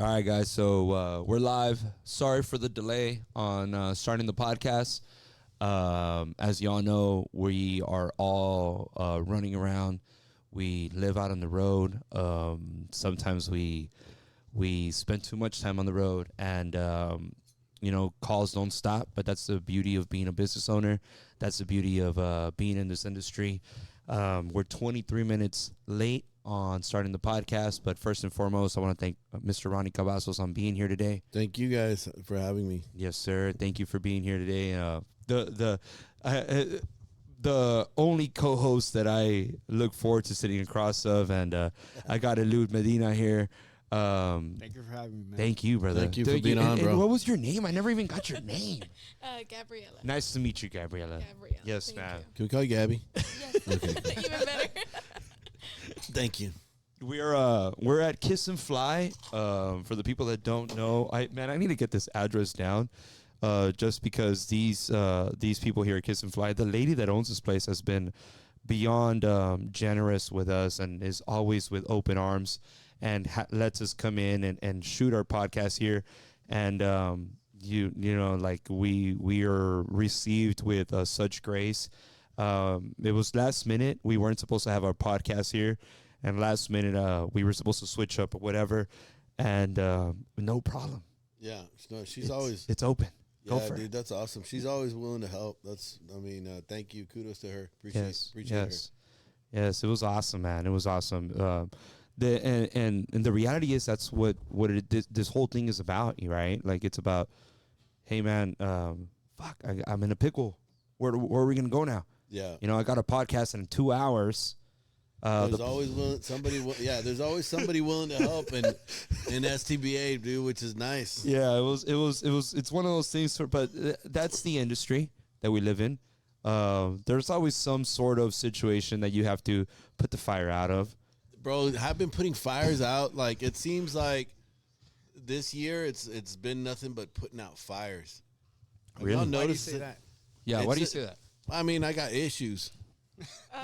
All right, guys. So we're live. Sorry for the delay on starting the podcast. As y'all know, we are all running around. We live out on the road. Sometimes we spend too much time on the road, and calls don't stop. But that's the beauty of being a business owner. That's the beauty of being in this industry. We're 23 minutes late on starting the podcast, but first and foremost, I want to thank Mr. Ronnie Cavazos on being here today. Thank you guys for having me. Yes, sir. Thank you for being here today. The only co-host that I look forward to sitting across of, and I got Eliud Medina here. Thank you for having me, man. Thank you, brother. Thank you for being on, bro. And what was your name? I never even got your name. Gabriella. Nice to meet you, Gabriella. Gabriella. Yes, Thank ma'am. Can we call you Gabby? Yes. Okay. Even better. Thank you. We're at Kiss and Fly. For the people that don't know, I need to get this address down. Just because these people here at Kiss and Fly, the lady that owns this place has been beyond generous with us and is always with open arms and lets us come in and shoot our podcast here. And we are received with such grace. It was last minute. We weren't supposed to have our podcast here, and last minute we were supposed to switch up or whatever, and no problem. Yeah, no, she's always. It's open. Go Yeah, for dude, it. that's awesome. She's always willing to help. Thank you. Kudos to her. Appreciate her. Yes, it was awesome, man. It was awesome. And the reality is that's what this whole thing is about, right? Like it's about, hey man, I'm in a pickle. Where are we gonna go now? Yeah. I got a podcast in 2 hours. There's always somebody. There's always somebody willing to help in STBA, dude, which is nice. Yeah, it's one of those things. But that's the industry that we live in. There's always some sort of situation that you have to put the fire out of. Bro, I've been putting fires out. Like it seems like this year it's been nothing but putting out fires. Have Really? y'all Why do you noticed say it? that? Yeah, why do you say that? I mean, I got issues.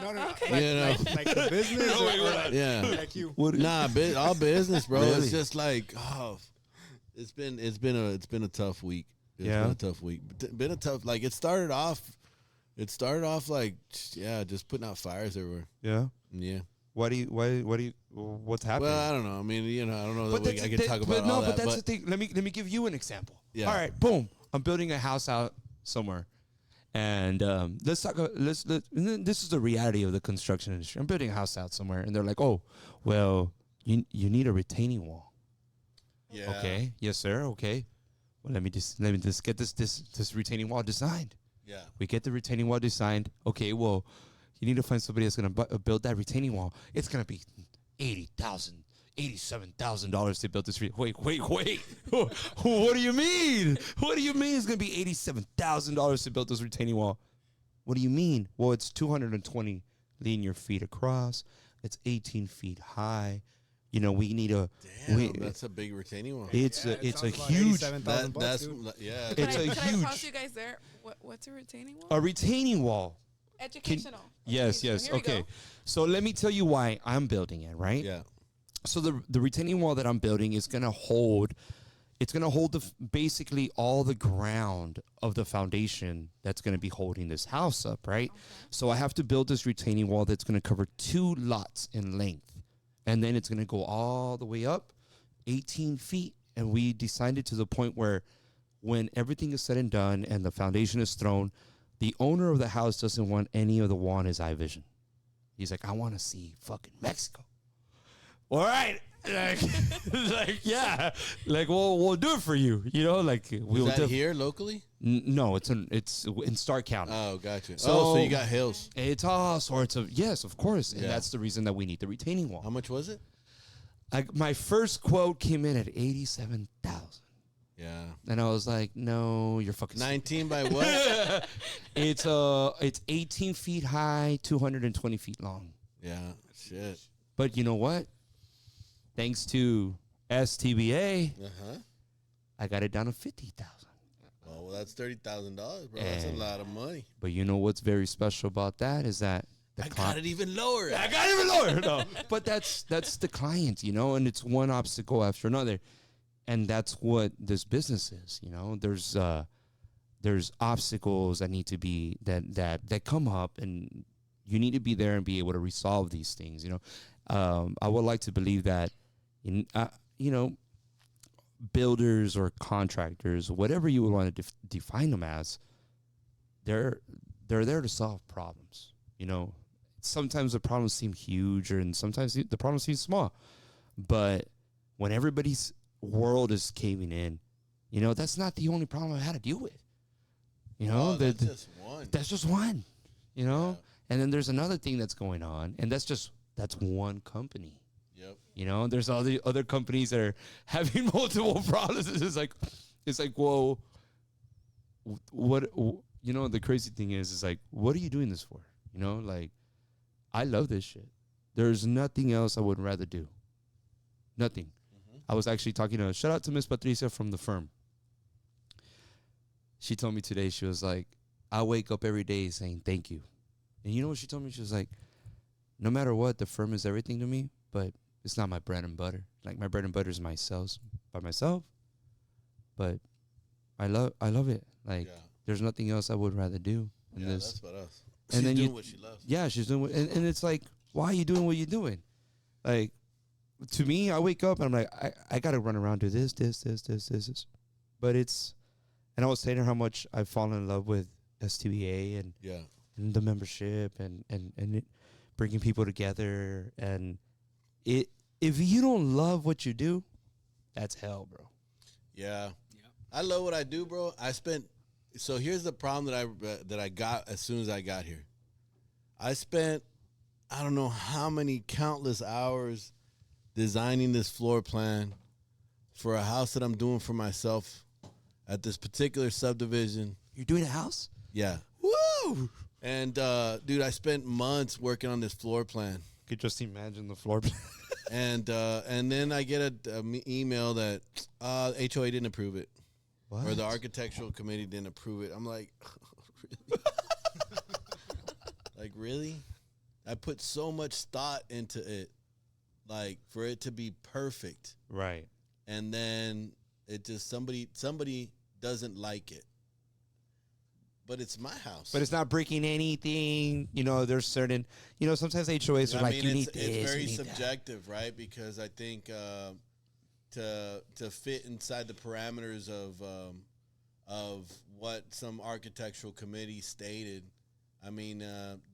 No. Okay. Like the business. Yeah. Like you. Nah, all business, bro. Really? It's just like, it's been a tough week. It's been a tough week. Been a tough. Like it started off like, just putting out fires everywhere. Yeah. Yeah. What's happening? Well, I don't know. I mean, I don't know that I can talk but about no, all but that. that's the thing. Let me give you an example. Yeah. All right, boom. I'm building a house out somewhere, and let's talk. This is the reality of the construction industry. I'm building a house out somewhere, and they're like, "Oh, well, you need a retaining wall." Yeah. Okay. Yes, sir. Okay. Well, let me just get this retaining wall designed. Yeah. We get the retaining wall designed. Okay. Well, you need to find somebody that's gonna build that retaining wall. It's gonna be $87,000 to build this. Wait. What do you mean? What do you mean it's going to be $87,000 to build this retaining wall? What do you mean? Well, it's 220 linear feet across. It's 18 feet high. We need a. That's a big retaining wall. It's a huge. That's It's Could a I huge. pause you guys there? What's a retaining wall? A retaining wall. Educational. Yes. Here we Okay. go. So let me tell you why I'm building it. Right. Yeah. So the retaining wall that I'm building is going to hold, basically all the ground of the foundation that's going to be holding this house up, right? Okay. So I have to build this retaining wall that's going to cover 2 lots in length. And then it's going to go all the way up 18 feet. And we designed it to the point where when everything is said and done and the foundation is thrown, the owner of the house doesn't want any of the wall in his eye vision. He's like, I want to see fucking Mexico. All right, we'll do it for you. Is that here locally? No, it's in Stark County. Oh, gotcha. So you got hills. It's all sorts of yes, of course, and Yeah. that's the reason that we need the retaining wall. How much was it? My first quote came in at $87,000, Yeah. and I was like, "No, you're fucking." 19 by what? It's 18 feet high, 220 feet long. Yeah. Shit. But you know what? Thanks to STBA, I got it down to 50,000. Oh, well, that's $30,000, bro. That's a lot of money. But you know what's very special about that is that I got it even lower. No, but that's the client, and it's one obstacle after another. And that's what this business is. You know, there's obstacles that need to be that come up, and you need to be there and be able to resolve these things. You know, I would like to believe that, you know, builders or contractors, whatever you would want to define them as, they're there to solve problems. You know, sometimes the problems seem huge, and sometimes the problems seem small, but when everybody's world is caving in, you know, that's not the only problem I've had to deal with. You know, that's just one. That's just one. You know, and then there's another thing that's going on, and that's one company. Yep. You know, there's all the other companies that are having multiple problems. It's like, whoa, what? You know, the crazy thing is like, what are you doing this for? You know, like, I love this shit. There's nothing else I would rather do. Nothing. Mm-hmm. I was actually talking to, shout out to Miss Patricia from the firm. She told me today, she was like, I wake up every day saying thank you. And you know what she told me? She was like, no matter what, the firm is everything to me, but it's not my bread and butter. Like, my bread and butter is my sales by myself, but I love it. Like, there's nothing else I would rather do in this. That's about us. And she's doing what she loves. Yeah, she's doing what, and it's like, why are you doing what you're doing? Like, to me, I wake up and I'm like, I got to run around, do this. But it's, and I was saying how much I've fallen in love with STBA and the membership and it, bringing people together. And if you don't love what you do, that's hell, bro. Yeah. I love what I do, bro. So here's the problem that I got as soon as I got here. I spent, I don't know how many countless hours designing this floor plan for a house that I'm doing for myself at this particular subdivision. You're doing a house? Yeah. Woo! And, dude, I spent months working on this floor plan. Could just imagine the floor plan. And then I get an email that HOA didn't approve it. What? Or the architectural committee didn't approve it. I'm like, really? Like, really? I put so much thought into it, like, for it to be perfect. Right. And then it just, somebody doesn't like it. But it's my house. But it's not breaking anything. You know, there's certain, you know, sometimes HOAs are like, you need this. It's very you need subjective, right? Because I think to fit inside the parameters of what some architectural committee stated, I mean,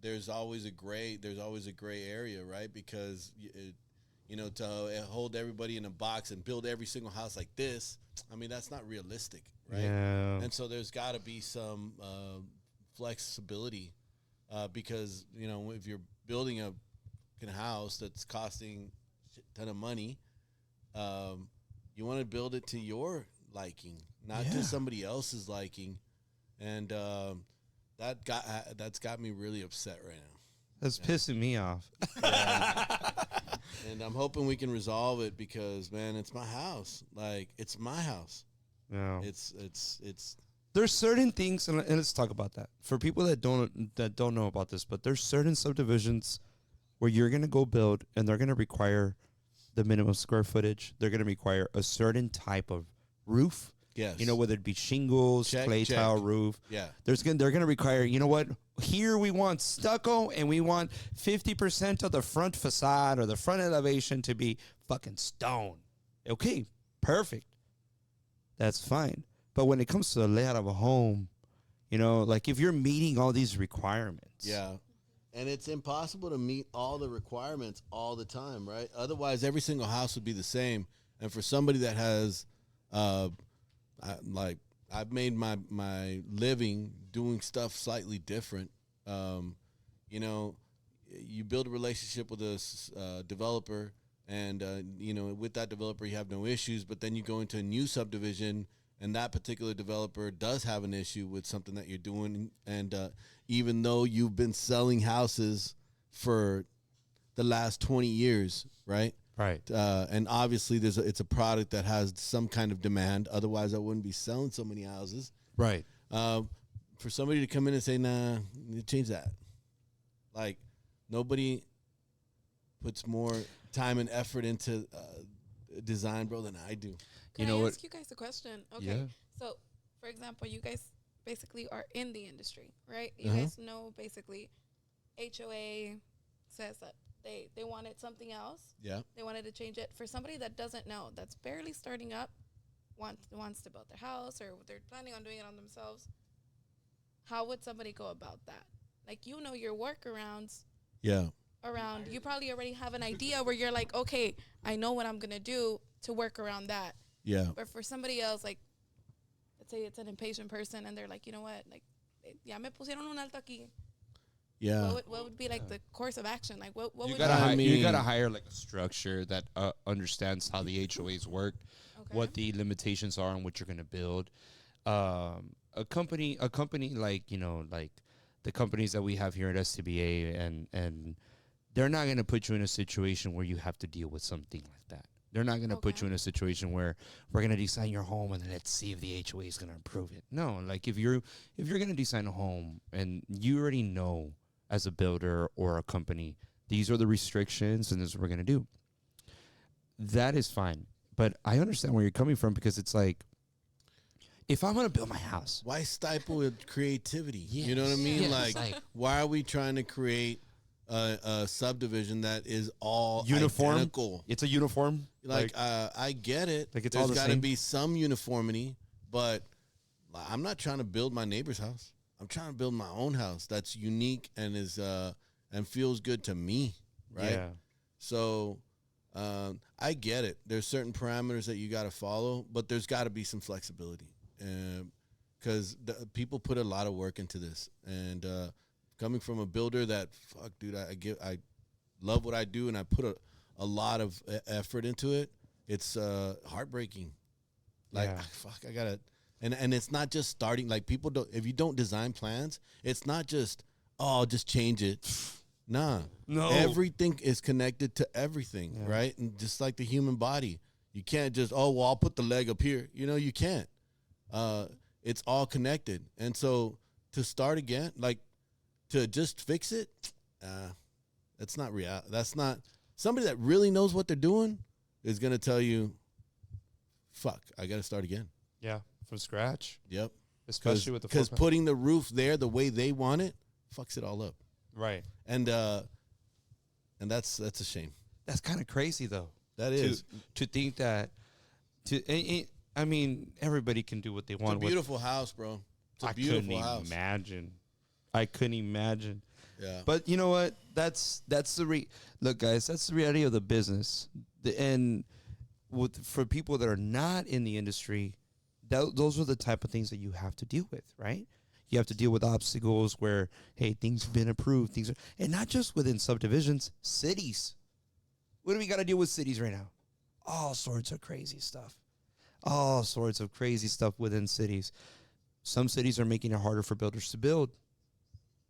there's always a gray area, right? Because you know, to hold everybody in a box and build every single house like this, I mean, that's not realistic, right? Yeah. And so there's got to be some flexibility because, you know, if you're building a house that's costing a ton of money, you want to build it to your liking, not to somebody else's liking. And that's got me really upset right now. That's pissing me off. Yeah. And I'm hoping we can resolve it because, man, it's my house. Like, it's my house. No. It's There's certain things, and let's talk about that. For people that don't know about this, but there's certain subdivisions where you're going to go build, and they're going to require the minimum square footage. They're going to require a certain type of roof. Yes. You know, whether it be shingles, clay tile roof. Yeah. They're going to require, you know what? Here we want stucco, and we want 50% of the front facade or the front elevation to be fucking stone. Okay, perfect. That's fine. But when it comes to the layout of a home, you know, like if you're meeting all these requirements. Yeah. And it's impossible to meet all the requirements all the time, right? Otherwise, every single house would be the same. And for somebody that has, I've made my living doing stuff slightly different. You know, you build a relationship with a developer, and you know, with that developer you have no issues. But then you go into a new subdivision, and that particular developer does have an issue with something that you're doing. And even though you've been selling houses for the last 20 years, right? Right. And obviously it's a product that has some kind of demand. Otherwise, I wouldn't be selling so many houses. Right. For somebody to come in and say, nah, change that. Like, nobody puts more time and effort into design, bro, than I do. Can You know I what? ask you guys a question? Okay. Yeah. So, for example, you guys basically are in the industry, right? You Uh-huh. guys know basically HOA says that they wanted something else. Yeah. They wanted to change it. For somebody that doesn't know, that's barely starting up, wants to build their house or they're planning on doing it on themselves, how would somebody go about that? Like, you know your workarounds Yeah. around. You probably already have an idea where you're like, okay, I know what I'm going to do to work around that. Yeah. But for somebody else, like, let's say it's an impatient person and they're like, you know what, like, ya me pusieron un alto aquí. Yeah. What would be like the course of action? Like, what You would gotta I you gotta mean- hire like a structure that understands how the HOAs work, okay. what the limitations are, and what you're gonna build. A company like like the companies that we have here at STBA, and they're not gonna put you in a situation where you have to deal with something like that. They're not gonna put Okay. you in a situation where we're gonna design your home and let's see if the HOA is gonna approve it. No, like if you're gonna design a home and you already know as a builder or a company, these are the restrictions and this is what we're going to do. That is fine. But I understand where you're coming from, because it's like, if I'm going to build my house. Why stifle with creativity? Yes. You know what I mean? Yes. Like, why are we trying to create a subdivision that is all Uniform? identical? It's a uniform. Like, I get it. Like, it's all There's the got to same? be some uniformity, but I'm not trying to build my neighbor's house. I'm trying to build my own house that's unique and is and feels good to me, right? Yeah. So I get it. There's certain parameters that you got to follow, but there's got to be some flexibility, because people put a lot of work into this. And coming from a builder that, fuck, dude, I love what I do and I put a lot of effort into it. It's heartbreaking. Like, Yeah. fuck, I gotta. And it's not just starting. Like, people don't. If you don't design plans, it's not just, oh, I'll just change it. Nah. No. Everything is connected to everything, Yeah. right? And just like the human body, you can't just, oh, well, I'll put the leg up here. You know, you can't. It's all connected. And so to start again, like, to just fix it, that's not real. That's not. Somebody that really knows what they're doing is gonna tell you, fuck, I gotta start again. Yeah. From scratch. Yep. Especially with the Because floor plan. putting the roof there the way they want it fucks it all up. Right. And that's a shame. That's kind of crazy, though. That is. To think that, I mean, everybody can do what they It's a want. beautiful house, bro. It's a I beautiful couldn't house. imagine. I couldn't imagine. Yeah. But you know what? That's the look, guys. That's the reality of the business. And for people that are not in the industry, those are the type of things that you have to deal with, right? You have to deal with obstacles where, hey, things have been approved, and not just within subdivisions, cities. What do we got to deal with cities right now? All sorts of crazy stuff. All sorts of crazy stuff within cities. Some cities are making it harder for builders to build.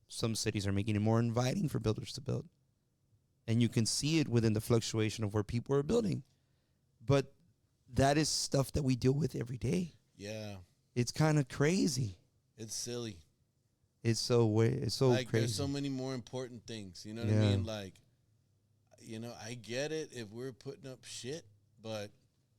Some cities are making it more inviting for builders to build. And you can see it within the fluctuation of where people are building. But that is stuff that we deal with every day. Yeah. It's kind of crazy. It's silly. It's so Like, crazy. there's so many more important things. You know what I Yeah. mean? Like, you know, I get it if we're putting up shit, but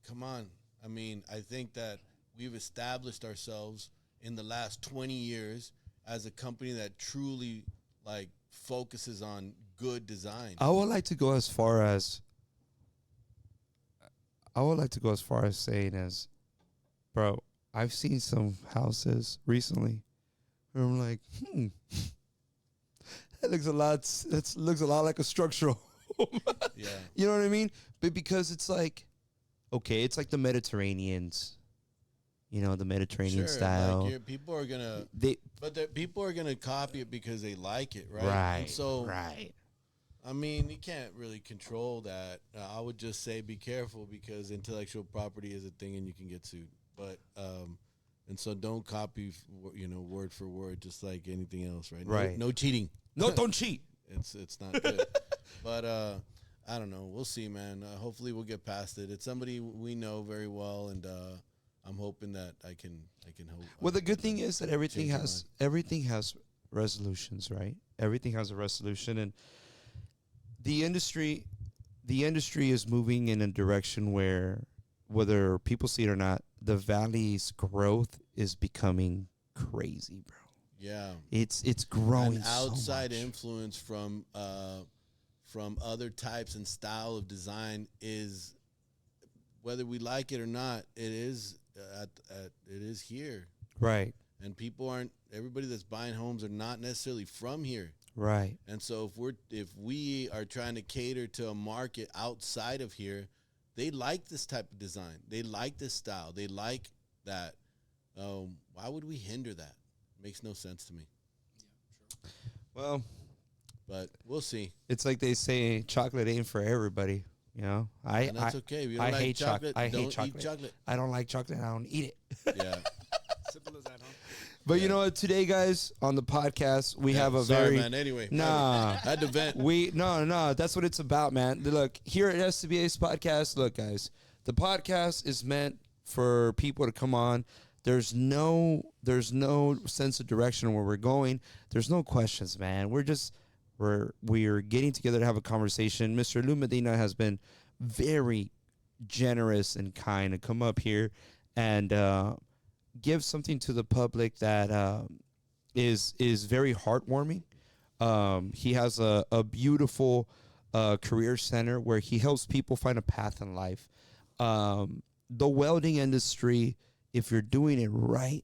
come on. I mean, I think that we've established ourselves in the last 20 years as a company that truly, like, focuses on good design. I would like to go as far as saying as, bro, I've seen some houses recently where I'm like, that looks a lot like a structural home. Yeah. You know what I mean? But because it's like, okay, it's like the Mediterraneans, the Mediterranean style. Like, people are gonna, people are gonna copy it because they like it, right? Right. And so, right. I mean, you can't really control that. I would just say be careful, because intellectual property is a thing and you can get sued. But and so don't copy, word for word, just like anything else, right? Right. No cheating. No, don't cheat. It's not good. But I don't know. We'll see, man. Hopefully we'll get past it. It's somebody we know very well, and I'm hoping that I can hope. Well, the good thing is that everything Change your has resolutions, right? Everything has a resolution, and the industry the industry is moving in a direction where, whether people see it or not, the valley's growth is becoming crazy, bro. Yeah. It's growing An outside so much. influence from other types and style of design is, whether we like it or not, it is it is here. Right, And everybody that's buying homes are not necessarily from here. right. And so if we are trying to cater to a market outside of here, they like this type of design. They like this style. They like that. Why would we hinder that? Makes no sense to me. Well, But we'll see. it's like they say, chocolate ain't for everybody. You know, And that's okay. If you don't I like hate chocolate, I don't hate chocolate. eat chocolate. I don't like chocolate. I don't eat it. Yeah. Simple as that, huh? But you know what? Today, guys, on the podcast, we have a Sorry, very man. Anyway. nah. I had to vent. No. That's what it's about, man. Look, here at SCBA's podcast, look, guys, the podcast is meant for people to come on. There's no sense of direction where we're going. There's no questions, man. We're getting together to have a conversation. Mr. Eliud Medina has been very generous and kind to come up here and give something to the public that is very heartwarming. He has a beautiful career center where he helps people find a path in life. The welding industry, if you're doing it right,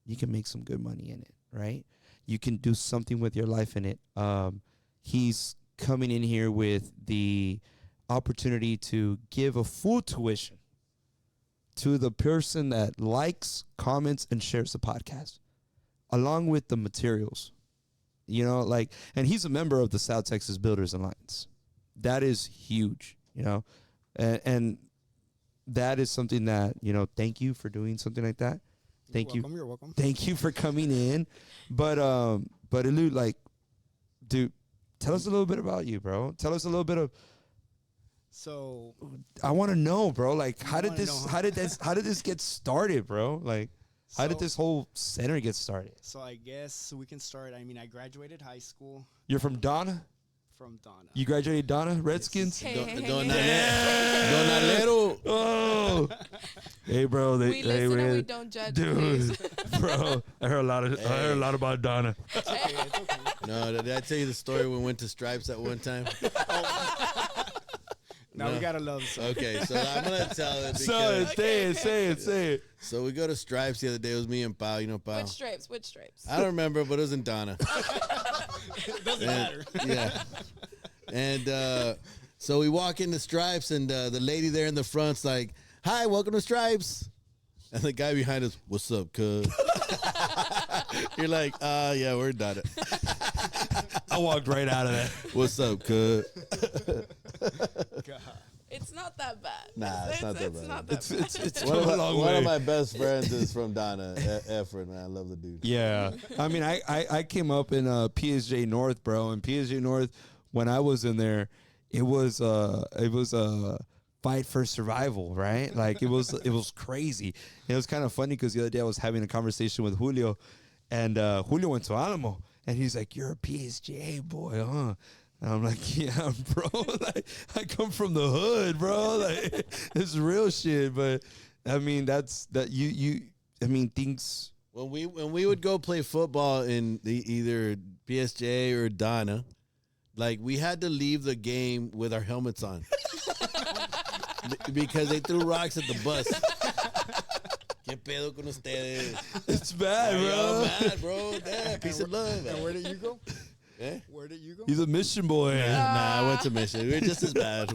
you can make some good money in it, right? You can do something with your life in it. He's coming in here with the opportunity to give a full tuition to the person that likes, comments, and shares the podcast, along with the materials. You know, like, and he's a member of the South Texas Builders Alliance. That is huge, you know, and that is something that, you know, thank you for doing something like that. Thank you. You're welcome. Thank you for coming in. But Eliud, like, dude, tell us a little bit about you, bro. Tell us a little bit of. So I want to know, bro. Like, how did wanna this? know, huh? How did this get started, bro? Like, how did So- this whole center get started? So I guess we can start. I mean, I graduated high school You're from Donna. from Donna. You graduated Donna Redskins. Hey, Don- hey, hey, Don- hey. Donalero. Oh, hey, bro. We listen and we don't judge, please. dude, bro. I heard a lot about Donna. It's okay. No, did I tell you the story when we went to Stripes at one time? Now No. we gotta love. So. Okay, so I'm going to tell it So because... say it. So we go to Stripes the other day. It was me and Pao. You know Pao? Which stripes? Which stripes? I don't remember, but it was in Donna. Doesn't matter. Yeah. And so we walk into Stripes, and the lady there in the front's like, "Hi, welcome to Stripes." And the guy behind us, "What's up, cuz?" You're like, yeah, we're done. I walked right out of that. What's up, cuz? God. It's not that bad. Nah, it's not that It's bad. not that bad. It's One, come of a my, long one way. of my best friends is from Donna, Efren, man. I love the dude. Yeah, I mean, I came up in PSJ North, bro, and PSJ North, when I was in there, it was a fight for survival, right? Like it was crazy. It was kind of funny because the other day I was having a conversation with Julio, and Julio went to Alamo, and he's like, "You're a PSJ boy, huh?" And I'm like, "Yeah, bro. Like I come from the hood, bro. Like it's real shit." But I mean, I mean, things. When we would go play football in either PSJ or Donna, like we had to leave the game with our helmets on because they threw rocks at the bus. ¿Qué pedo con ustedes? It's bad, Y'all bro. mad, bro. Damn, peace of love. And where did you go? Eh? Where did you go? He's a mission boy. Nah, I went to Mission. We're just as bad.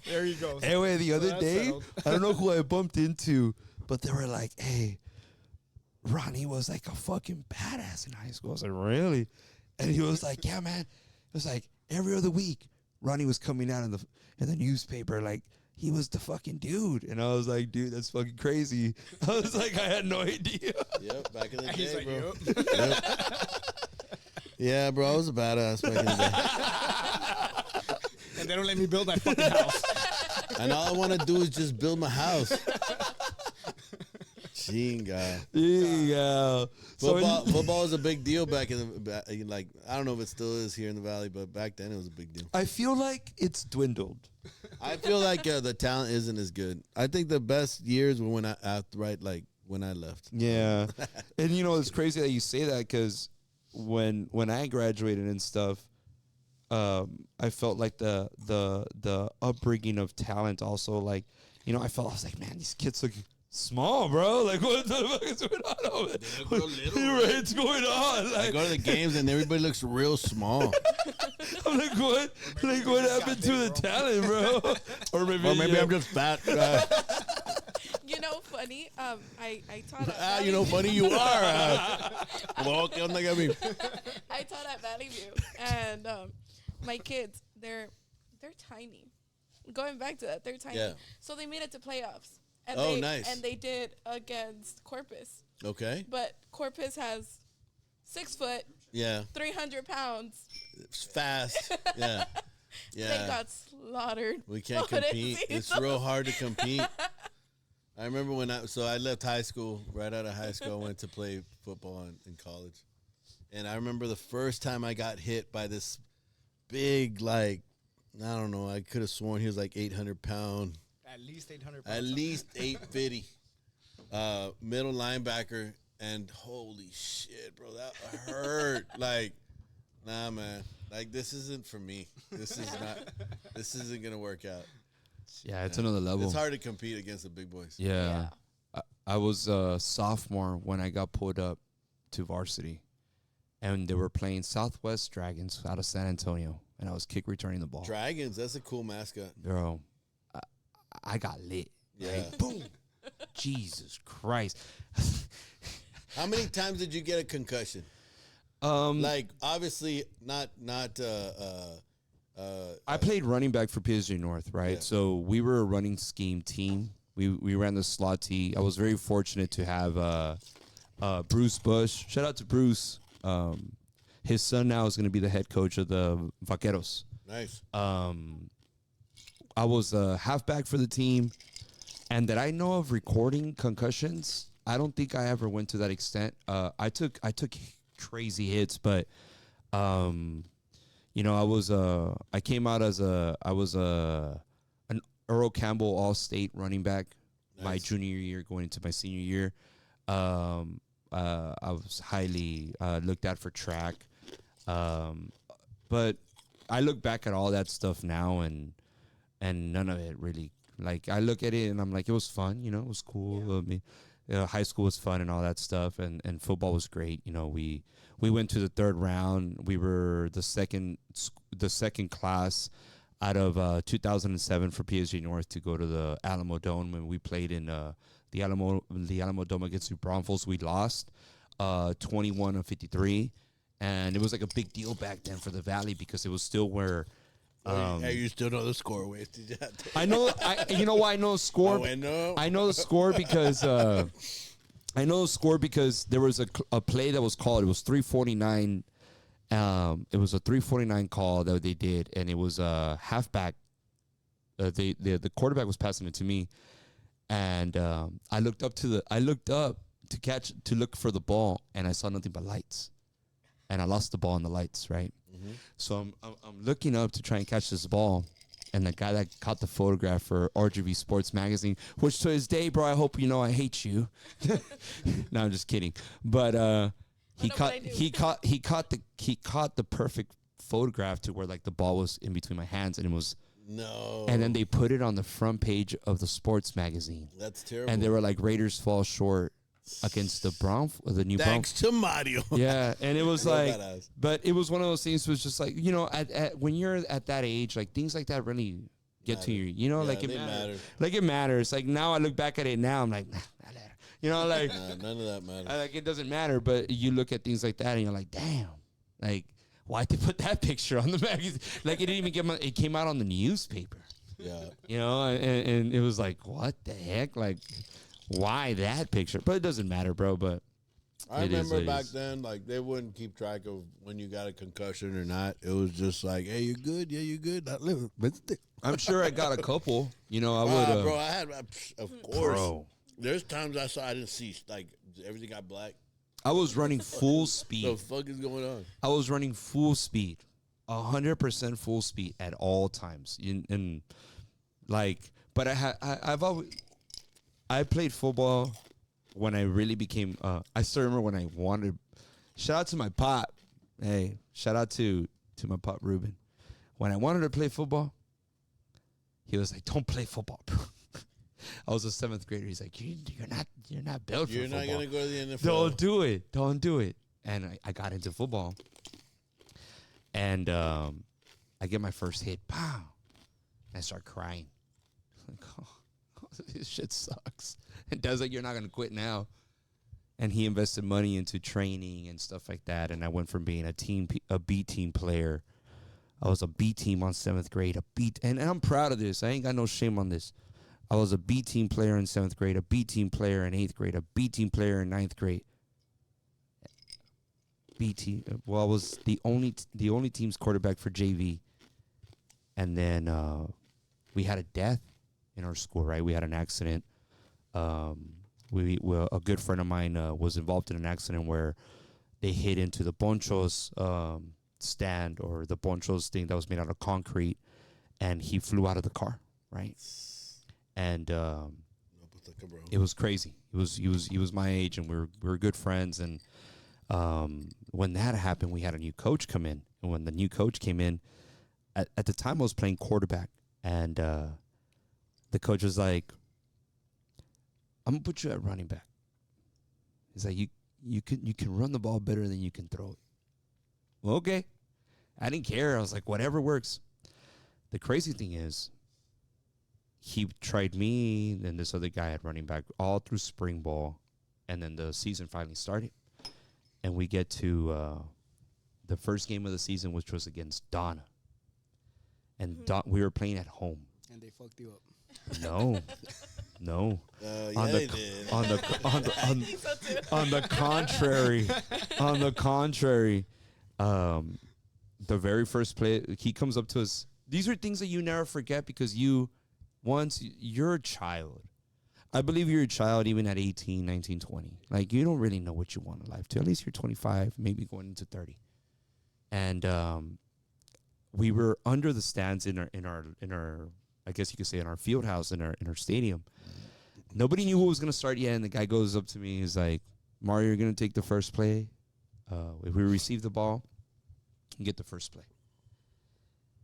There you go. Anyway, the other that's day, settled. I don't know who I bumped into, but they were like, "Hey, Ronnie was like a fucking badass in high school." I was like, "Really?" And he was like, "Yeah, man." It was like every other week, Ronnie was coming out in the newspaper, like he was the fucking dude. And I was like, "Dude, that's fucking crazy." I was like, I had no idea. Yep, back in the He's day, like, bro. "Yup." Yep. Yeah, bro, I was a badass back in the day. And they don't let me build my fucking house. And all I want to do is just build my house. Chinga. Yeah. Football was a big deal back like, I don't know if it still is here in the Valley, but back then it was a big deal. I feel like it's dwindled. I feel like the talent isn't as good. I think the best years were when I left. Yeah. And it's crazy that you say that, because when I graduated and stuff, I felt like the upbringing of talent also, like, I was like, man, these kids look small, bro. Like, what the fuck is going on over there? What's going on? I Like, go to the games and everybody looks real small. I'm like, what? Like, what happened to the talent, bro? Or maybe I'm just fat. Funny. I taught at funny you are. Well, okay, I'm like, I taught at Valley View, and my kids, they're tiny. Going back to that, they're tiny. Yeah. So they made it to playoffs. And nice. And they did against Corpus. Okay. But Corpus has 6 foot, Yeah. 300 pounds. It's fast. Yeah. Yeah. They got slaughtered. We can't compete. It's real hard to compete. I remember when I left high school, right out of high school, I went to play football in college. And I remember the first time I got hit by this big, like, I don't know, I could have sworn he was like 800 pound. At least 800 pounds. At least 850. Middle linebacker. And holy shit, bro, that hurt. Like, nah, man. Like, this isn't for me. This isn't going to work out. Yeah, it's another level. It's hard to compete against the big boys. Yeah. I was a sophomore when I got pulled up to varsity, and they were playing Southwest Dragons out of San Antonio, and I was kick returning the ball. Dragons, that's a cool mascot. Bro, I got lit. Yeah. Like, boom. Jesus Christ. How many times did you get a concussion? Like, obviously not I played running back for PSG North, right? Yeah. So we were a running scheme team. We ran the slot tee. I was very fortunate to have Bruce Bush. Shout out to Bruce. His son now is going to be the head coach of the Vaqueros. Nice. I was a halfback for the team, and that I know of recording concussions, I don't think I ever went to that extent. I took crazy hits, but I came out as an Earl Campbell All-State running back my junior year going into my senior year. I was highly looked at for track. But I look back at all that stuff now, and none of it really, like, I look at it and I'm like, it was fun, it was cool. Yeah. I mean, high school was fun and all that stuff, and football was great. We went to the third round. We were the second class out of 2007 for PSG North to go to the Alamo Dome. When we played in the Alamo Dome against New Braunfels, we lost 21-53, and it was like a big deal back then for the Valley because it was still where. You still know the score. I know. You know why I know the score? Oh, I know. I know the score because there was a play that was called. It was 3:49. It was a 3:49 call that they did, and it was a halfback. The quarterback was passing it to me, and I looked up to look for the ball, and I saw nothing but lights, and I lost the ball in the lights, right? Mm-hmm. So I'm looking up to try and catch this ball, and the guy that caught the photograph for RGV Sports Magazine, which to this day, bro, I hope you know I hate you. No, I'm just kidding. But he caught the perfect photograph to where like the ball was in between my hands, and it was no. And then they put it on the front page of the sports magazine. That's terrible. And they were like, Raiders fall short against the New Braunfels. Thanks to Mario. Yeah, and it was like, badass. but it was one of those things. Was just like, when you're at that age, like things like that really get to you. Yeah, like it they matters. matter. Like it matters. Like now I look back at it now, I'm like, nah, not that. Like none of that matters. like it doesn't matter. But you look at things like that, and you're like, damn, like why'd they put that picture on the magazine? Like it didn't even it came out on the newspaper. Yeah. And it was like, what the heck? Like, why that picture? But it doesn't matter, bro. But I remember back then, like, they wouldn't keep track of when you got a concussion or not. It was just like, hey, you good? Yeah, you good? I'm sure I got a couple. I would. Bro, I had, of course. Bro. There's times I didn't see, like, everything got black. I was running full The speed. fuck is going on? I was running full speed, 100% full speed at all times. And like, but I've always I played football when I really became. I still remember when I wanted. Shout out to my pop. Hey, shout out to my pop Ruben. When I wanted to play football, he was like, "Don't play football, bro." I was a 7th grader. He's like, "You're not built for football. You're not gonna go to the NFL. Don't do it." And I got into football, and I get my first hit. Pow! And I start crying. Like, oh, this shit sucks. And Dad's like, "You're not gonna quit now." And he invested money into training and stuff like that. And I went from being a B team player. I was a B team on 7th grade, and I'm proud of this. I ain't got no shame on this. I was a B team player in 7th grade, a B team player in 8th grade, a B team player in 9th grade. B team. Well, I was the only team's quarterback for JV. And then we had a death in our school, right? We had an accident. A good friend of mine was involved in an accident where they hit into the ponchos stand, or the ponchos thing that was made out of concrete, and he flew out of the car, right? And it was crazy. He was my age, and we were good friends. And when that happened, we had a new coach come in. And when the new coach came in, at the time I was playing quarterback, and the coach was like, "I'm gonna put you at running back." He's like, you can run the ball better than you can throw it." Well, okay. I didn't care. I was like, whatever works. The crazy thing is, he tried me and this other guy at running back all through spring ball, and then the season finally started. And we get to the first game of the season, which was against Donna. And we were playing at home. And they fucked you up. No. Yeah, they did. On the contrary, the very first play, he comes up to us. These are things that you never forget, because you're a child. I believe you're a child even at 18, 19, 20. Like, you don't really know what you want in life till at least you're 25, maybe going into 30. And we were under the stands in our I guess you could say in our field house, in our stadium. Nobody knew who was gonna start yet, and the guy goes up to me. He's like, "Mario, you're gonna take the first play. If we receive the ball, you get the first play."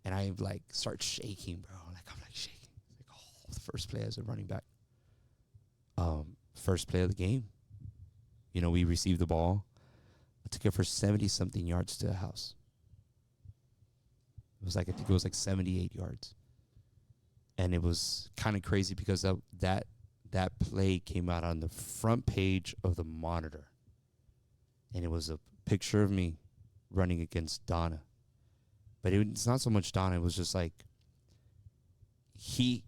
And I like start shaking, bro. I'm like shaking. Like, oh, the first play as a running back. First play of the game. You know, we received the ball. I took it for 70-something yards to the house. It was like, I think it was like 78 yards. And it was kind of crazy because that play came out on the front page of the Monitor. And it was a picture of me running against Donna. But it's not so much Donna. It was just like he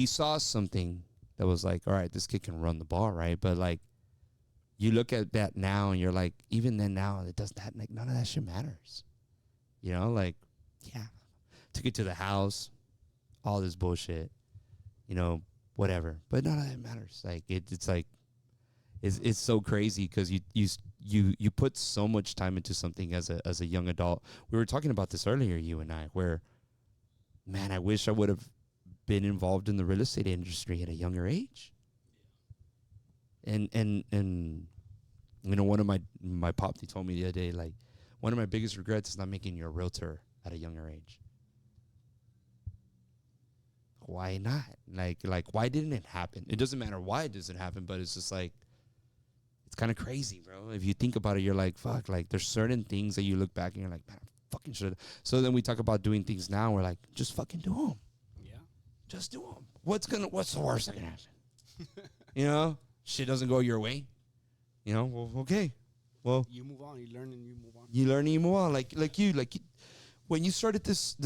saw something that was like, all right, this kid can run the ball, right? But like, you look at that now and you're like, even then now, it does that, like, none of that shit matters. You know, like, yeah, took it to the house, all this bullshit, you know, whatever. But none of that matters. Like, it's like, it's so crazy because you put so much time into something as a young adult. We were talking about this earlier, you and I, where, man, I wish I would have been involved in the real estate industry at a younger age. And you know, one of my pop, he told me the other day, like, one of my biggest regrets is not making you a realtor at a younger age. Why not? Like why didn't it happen? It doesn't matter why it doesn't happen, but it's just like, it's kind of crazy, bro. If you think about it, you're like, fuck, like, there's certain things that you look back and you're like, man, I fucking should have. So then we talk about doing things now. We're like, just fucking do them. Yeah. Just do them. What's the worst that can happen? You know, shit doesn't go your way. You know, well, okay. Well, you move on. You learn and you move on. You learn and you move on. Like you, when you started this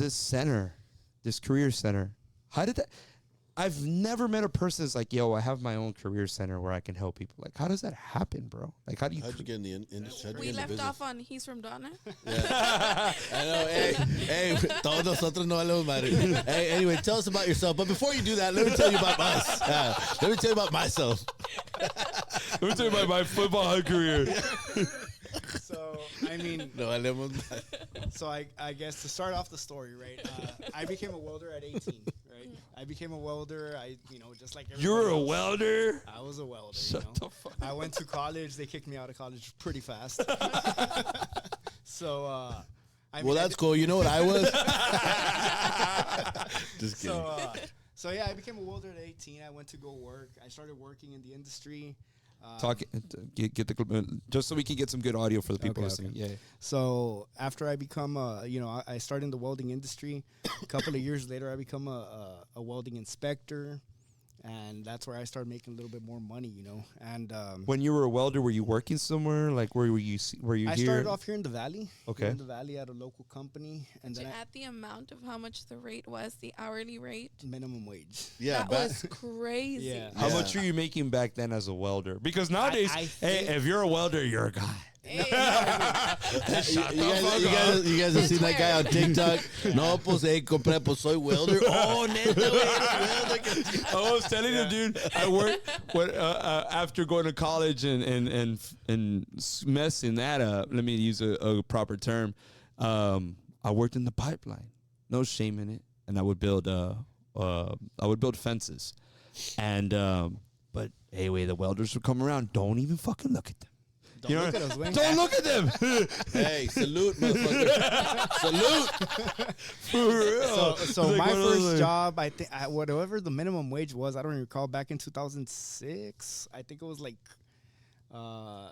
center, this career center, how did that? I've never met a person that's like, yo, I have my own career center where I can help people. Like, how does that happen, bro? Like, how do you? How'd you get in the industry? We left off on he's from Donna. Yeah. I know. Hey, todos nosotros no hablamos madre. Hey, anyway, tell us about yourself. But before you do that, let me tell you about us. Let me tell you about myself. Let me tell you about my football career. So, I mean, No hablemos madre. so I guess to start off the story, right? I became a welder at 18, right? I became a welder. Just like everybody You're a else. welder. I was a welder. Shut the fuck. I went to college. They kicked me out of college pretty fast. So, I mean, Well, that's cool. You know what I was? Just kidding. So yeah, I became a welder at 18. I went to go work. I started working in the industry. Get the just so we can get some good audio for the people Okay, listening. Yeah. So after I become, I started in the welding industry. A couple of years later, I become a welding inspector, and that's where I started making a little bit more money, And When you were a welder, were you working somewhere? Like, where were you? Were you I here? started off here in the valley. Okay. Here in the valley at a local company, and Did then you add the amount of how much the rate was, the hourly rate? minimum wage. Yeah, that but was crazy. Yeah. How Yeah. much were you making back then as a welder? Because nowadays, I hey, think- if you're a welder, you're a guy. you guys have seen that guy on TikTok? No, pues, compré, pues, soy welder. Oh, neta, güey, I was telling you, dude, I worked after going to college and messing that up. Let me use a proper term. I worked in the pipeline. No shame in it, and I would build fences. And but anyway, the welders would come around. Don't even fucking look at them. Don't look at us, Wayne. Don't look at them. Hey, salute, motherfucker. Salute. For real. So Like my one of those, first like- job, I think whatever the minimum wage was, I don't even recall. Back in 2006, I think it was like, I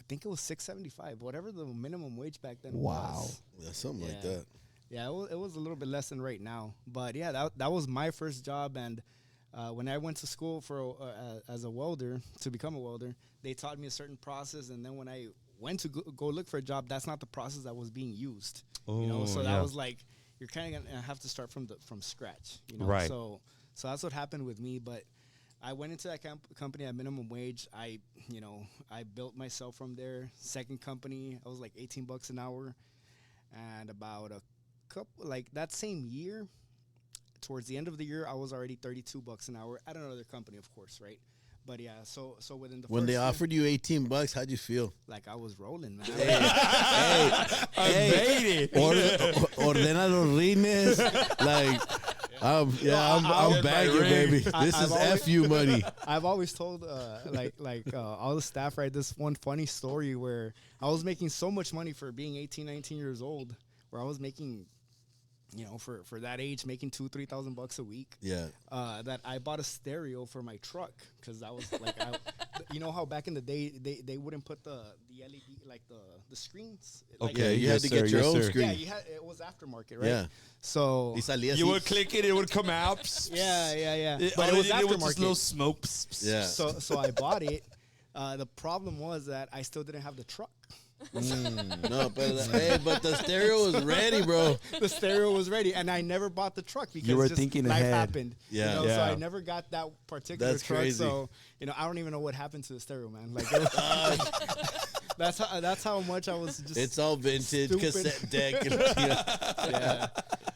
think it was $6.75. Whatever the minimum wage back then Wow. was. Yeah, something like Yeah. that. Yeah, it was a little bit less than right now. But yeah, that was my first job. And when I went to school for as a welder, to become a welder, they taught me a certain process. And then when I went to go look for a job, that's not the process that was being used. So that was like, you're kind of gonna have to start from scratch. Right. So that's what happened with me. But I went into that company at minimum wage. I built myself from there. Second company, I was like $18 an hour, and about a couple like that same year, towards the end of the year, I was already $32 an hour at another company, of course, right? But yeah, so within the When first they year, offered you $18, how'd you feel? like I was rolling, man. I made it. Ordena los rines. Like, I'm I'll bagging, get my ring. baby. This I've is always- FU money. I've always told all the staff, right, this one funny story where I was making so much money for being 18, 19 years old, where I was making, for that age, making $2,000-3,000 a week. Yeah. That I bought a stereo for my truck because I was like, how back in the day they wouldn't put the LED, like the screens. Like, Okay. Yeah, you had yes, to get sir, your yes, own sir. screen. yeah, it was aftermarket, right? Yeah. So Y salía You así. would click it, it would come out. yeah. But But it was with this little aftermarket. smoke. Yeah. So I bought it. The problem was that I still didn't have the truck. No, but the stereo was ready, bro. The stereo was ready, and I never bought the truck because were just thinking life ahead. happened. Yeah. So Yeah. I never got that particular That's truck. crazy. So I don't even know what happened to the stereo, man. Like it was, that's how much I was just. It's all vintage Stupid. cassette deck. Yeah.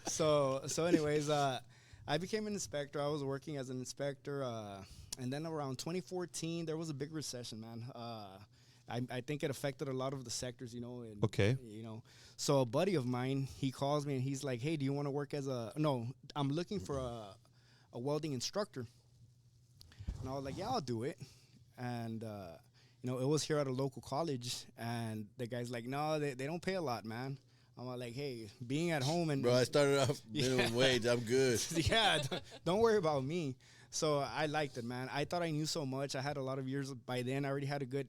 So anyways, I became an inspector. I was working as an inspector, and then around 2014, there was a big recession, man. I think it affected a lot of the sectors, and, Okay. So a buddy of mine, he calls me and he's like, "Hey, do you want to work as I'm looking for a welding instructor." And I was like, "Yeah, I'll do it." And it was here at a local college, and the guy's like, "No, they don't pay a lot, man." I'm like, "Hey, being at home and Bro, I started off minimum wage. I'm good. yeah, don't worry about me." So I liked it, man. I thought I knew so much. I had a lot of years by then. I already had a good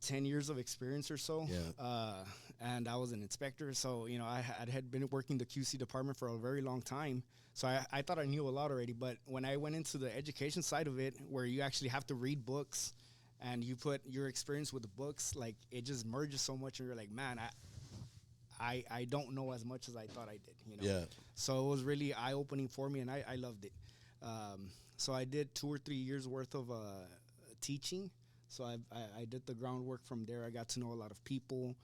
10 years of experience or so. Yeah. And I was an inspector. So, I had been working the QC department for a very long time. So I thought I knew a lot already. But when I went into the education side of it, where you actually have to read books and you put your experience with the books, like it just merges so much. And you're like, man, I don't know as much as I thought I did. Yeah. So it was really eye opening for me, and I loved it. So I did 2 or 3 years worth of teaching. So I did the groundwork from there. I got to know a lot of people.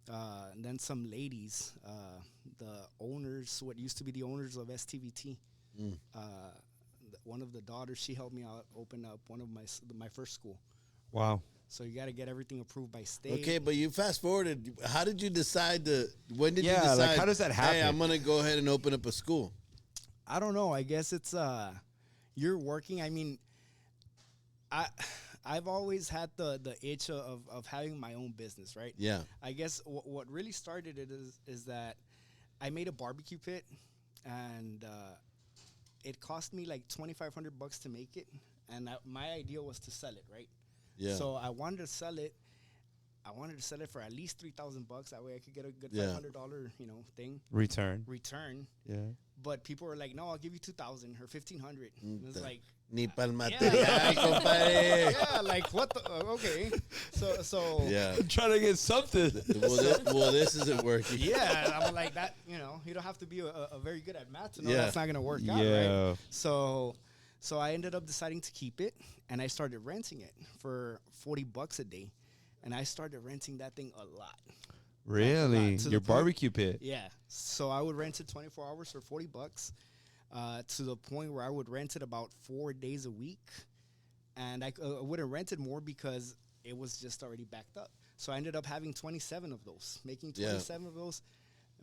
And then some ladies, the owners, what used to be the owners of STVT. One of the daughters, she helped me out open up one of my first school. Wow. So you got to get everything approved by state. Okay, but you fast forwarded. How did you decide to? When did you Yeah, decide? like, how does that happen? Hey, I'm gonna go ahead and open up a school. I don't know. I guess it's you're working. I mean, I've always had the itch of having my own business, right? Yeah. I guess what really started it is that I made a barbecue pit, and it cost me like $2,500 to make it, and my idea was to sell it, right? Yeah. So I wanted to sell it. I wanted to sell it for at least $3,000. That way I could get a good Yeah. $500, thing Return. return. Yeah. But people were like, "No, I'll give you $2,000 or $1,500." It's like, Ni pa'l yeah, material, compadre. yeah, like what the? Okay, so Yeah. I'm trying to get something. Well, this isn't working. yeah, I'm like that. You don't have to be a very good at math to know Yeah. that's not gonna work out, Yeah. right? So I ended up deciding to keep it, and I started renting it for $40 a day, and I started renting that thing a lot. Really? To the Your point- barbecue pit. Yeah. So I would rent it 24 hours for $40, to the point where I would rent it about 4 days a week, and I wouldn't rent it more because it was just already backed up. So I ended up having 27 of those, making 27 of those.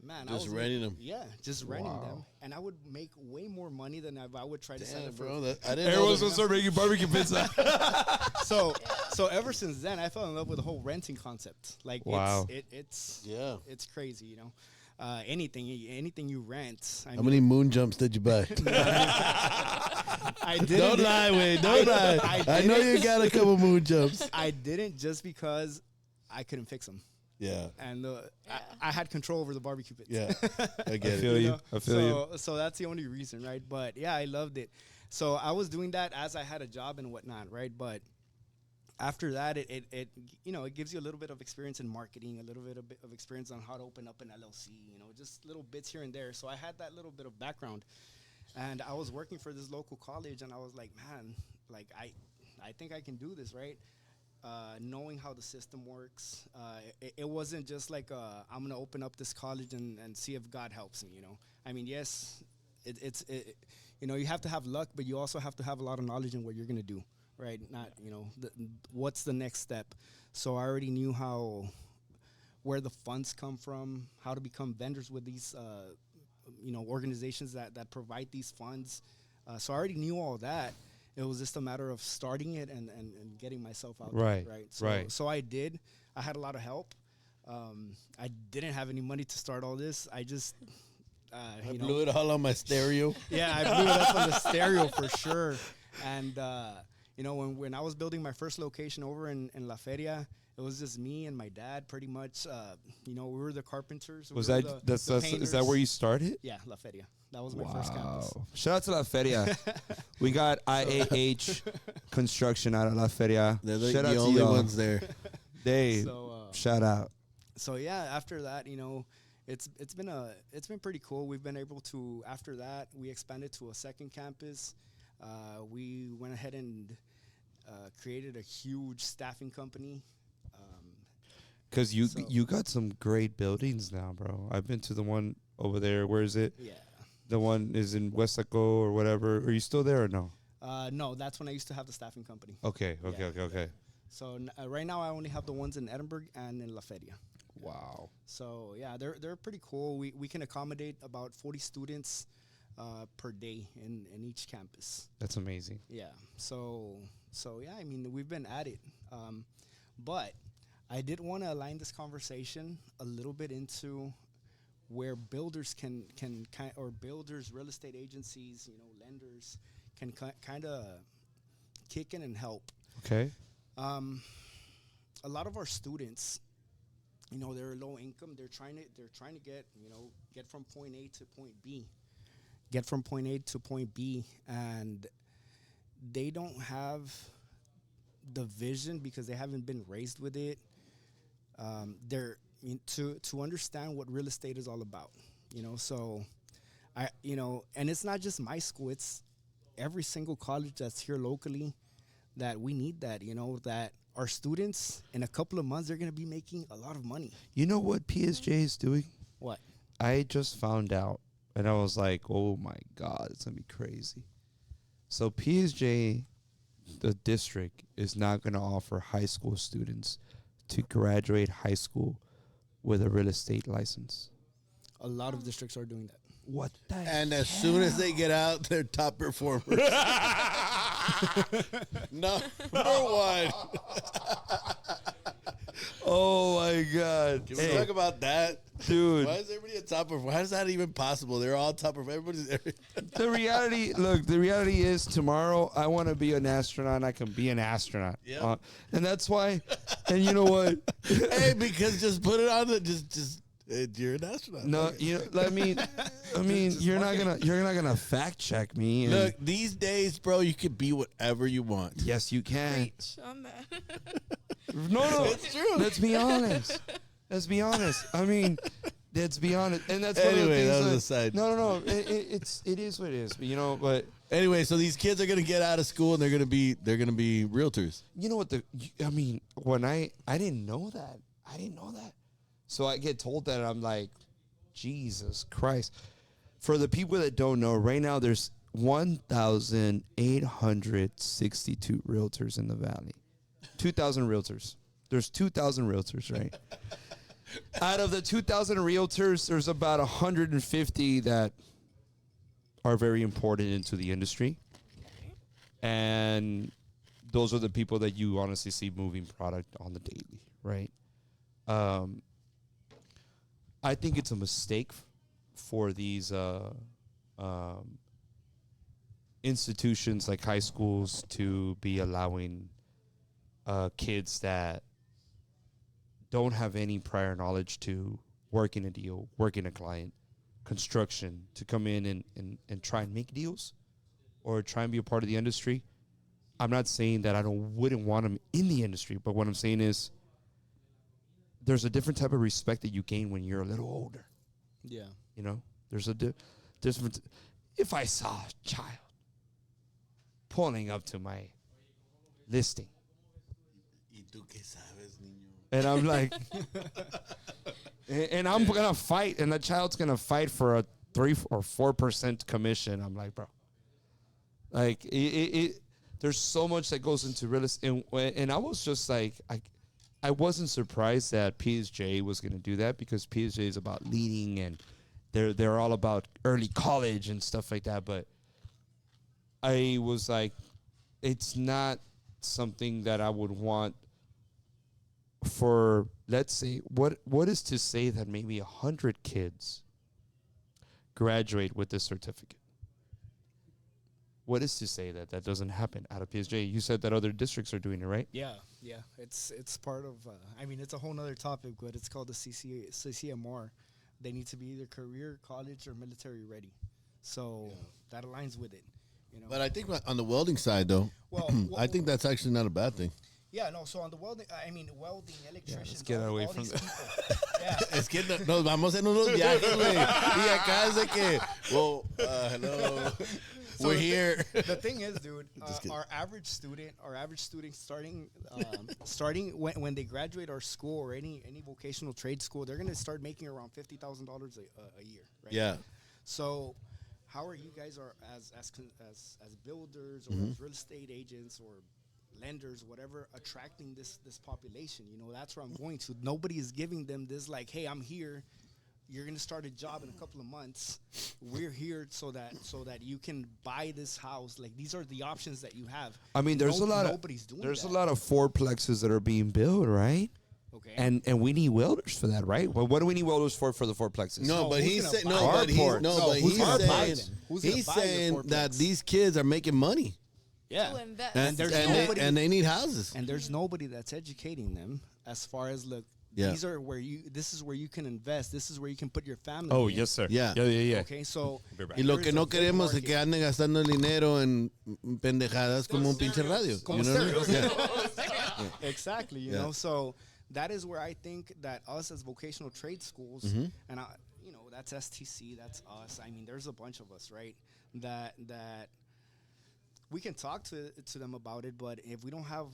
Man, Just renting them. Yeah, just renting Wow. them, and I would make way more money than if I would try to sell Damn, it for. bro. I didn't know Everyone's that. gonna start making barbecue pizza. So ever since then, I fell in love with the whole renting concept. Like, Wow. it's Yeah. it's crazy, anything you rent. How many moon jumps did you buy? I didn't. Don't lie, Wade. Don't lie. I know you got a couple moon jumps. I didn't just because I couldn't fix them, Yeah. and I had control over the barbecue pits. Yeah. I I get feel it. you. I feel you. So that's the only reason, right? But yeah, I loved it. So I was doing that as I had a job and whatnot, right? But after that, it gives you a little bit of experience in marketing, a little bit of experience on how to open up an LLC, just little bits here and there. So I had that little bit of background, and I was working for this local college, and I was like, man, like I think I can do this, right? Knowing how the system works, it wasn't just like I'm gonna open up this college and see if God helps me. I mean, yes, it's you have to have luck, but you also have to have a lot of knowledge in what you're gonna do, right? Not what's the next step. So I already knew where the funds come from, how to become vendors with these organizations that provide these funds. So I already knew all that. It was just a matter of starting it and getting myself out Right, there, right? right. So I did. I had a lot of help. I didn't have any money to start all this. I just, I blew it all on my stereo. yeah, I blew it up on the stereo for sure. And, when I was building my first location over in La Feria, it was just me and my dad pretty much. We were the carpenters. Was we were that the is that painters. where you started? Yeah, La Feria. That was my first campus. Shout out to La Feria. We got IAH construction out of La Feria. They're Shout out the to only y'all. ones there. They shout out. So yeah, after that, it's been pretty cool. We've been able to, after that, we expanded to a second campus. We went ahead and created a huge staffing company. Because you got some great buildings now, bro. I've been to the one over there. Where is it? Yeah. The one is in Westaco or whatever. Are you still there or no? No, that's when I used to have the staffing company. Okay. Yeah. So right now I only have the ones in Edinburgh and in La Feria. Wow. So yeah, they're pretty cool. We can accommodate about 40 students per day in each campus. That's amazing. Yeah. So yeah, I mean, we've been at it. But I did want to align this conversation a little bit into where builders or builders, real estate agencies, lenders can kind of kick in and help. Okay. A lot of our students, they're low income. They're trying to get from point A to point B. Get from point A to point B, and they don't have the vision because they haven't been raised with it. They're to understand what real estate is all about. So and it's not just my school; it's every single college that's here locally. That we need that, that our students in a couple of months they're gonna be making a lot of money. You know what PSJ is doing? What? I just found out, and I was like, oh my God, it's going to be crazy. So PSJ, the district, is not going to offer high school students to graduate high school with a real estate license. A lot of districts are doing that. What the And as soon as they get out, they're top performers. Number one. Oh my God. Can we talk about that? Dude. Why is everybody a top performer? How is that even possible? They're all top performers. The reality is tomorrow I want to be an astronaut. I can be an astronaut. Yep. And that's why, and you know what? Hey, because just put it on the, you're an astronaut. No, I mean, you're not gonna fact check me. And Look, these days, bro, you can be whatever you want. yes, you can. Preach on that. No, It's true. Let's be honest. Let's be honest. I mean, let's be honest. And that's one of the Anyway, things that was a side. No. It is what it is. But but Anyway, so these kids are gonna get out of school and they're gonna be realtors. you know what when I didn't know that. So I get told that, and I'm like, Jesus Christ. For the people that don't know, right now there's 1,862 realtors in the valley. 2,000 realtors. There's 2,000 realtors, right? Out of the 2,000 realtors, there's about 150 that are very important into the industry. And those are the people that you honestly see moving product on the daily, right? I think it's a mistake for these institutions like high schools to be allowing kids that don't have any prior knowledge to working a deal, working a client, construction, to come in and try and make deals or try and be a part of the industry. I'm not saying that I wouldn't want them in the industry, but what I'm saying is there's a different type of respect that you gain when you're a little older. Yeah. There's a different. If I saw a child pulling up to my listing, and I'm like, and I'm gonna fight, and the child's gonna fight for a 3 or 4% commission. I'm like, bro, like there's so much that goes into real estate, and I was just like, I wasn't surprised that PSJ was going to do that, because PSJ is about leading and they're all about early college and stuff like that. But I was like, it's not something that I would want for, let's say, what is to say that maybe 100 kids graduate with this certificate? What is to say that doesn't happen out of PSJ? You said that other districts are doing it, right? Yeah. It's part of. It's a whole nother topic, but it's called the CCMR. They need to be either career, college, or military ready. So that aligns with it. But I think on the welding side, though, I think that's actually not a bad thing. Yeah, no. So on the welding, welding, electricians. Let's get away from that. Yeah. Es que nos vamos en unos viajes, güey. Y acá es de que, hello. So We're here. The thing is, dude, our average student starting when they graduate our school or any vocational trade school, they're gonna start making around $50,000 a year, right? Yeah. So, how are you guys as builders or as real estate agents or lenders, whatever, attracting this population? That's where I'm going to. Nobody is giving them this like, hey, I'm here. You're gonna start a job in a couple of months. We're here so that you can buy this house. Like, these are the options that you have. There's nobody's doing there's that. a lot of fourplexes that are being built, right? Okay. And we need welders for that, right? Well, what do we need welders for the fourplexes? No, but who's he's gonna saying buy he's them? saying Who's gonna buy the fourplex? that these kids are making money. Yeah. To invest. And there's they need houses. And there's nobody that's educating them as far as, look, this is where you can invest. This is where you can put your family. Oh, in. yes, sir. Yeah. Yeah. Okay, so Y lo there que is no a big queremos es market. que anden gastando el dinero en pendejadas como un pinche radio. Como You know what I mean? stereo. Yeah. Exactly, you Yeah. know. So that is where I think that us as vocational trade schools, Mm-hmm. and that's STC, that's us. I mean, there's a bunch of us, right? That we can talk to them about it, but if we don't have,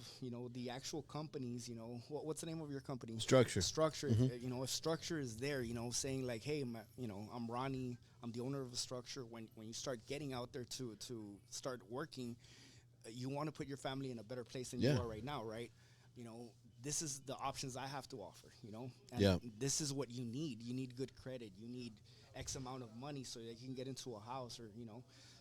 the actual companies, what's the name of your company? Structure. Structure. Mm-hmm. If structure is there, saying like, hey, I'm Ronnie, I'm the owner of a structure. When you start getting out there to start working, you want to put your family in a better place than you are right now, right? This is the options I have to offer, and this is what you need. You need good credit. You need X amount of money so that you can get into a house, or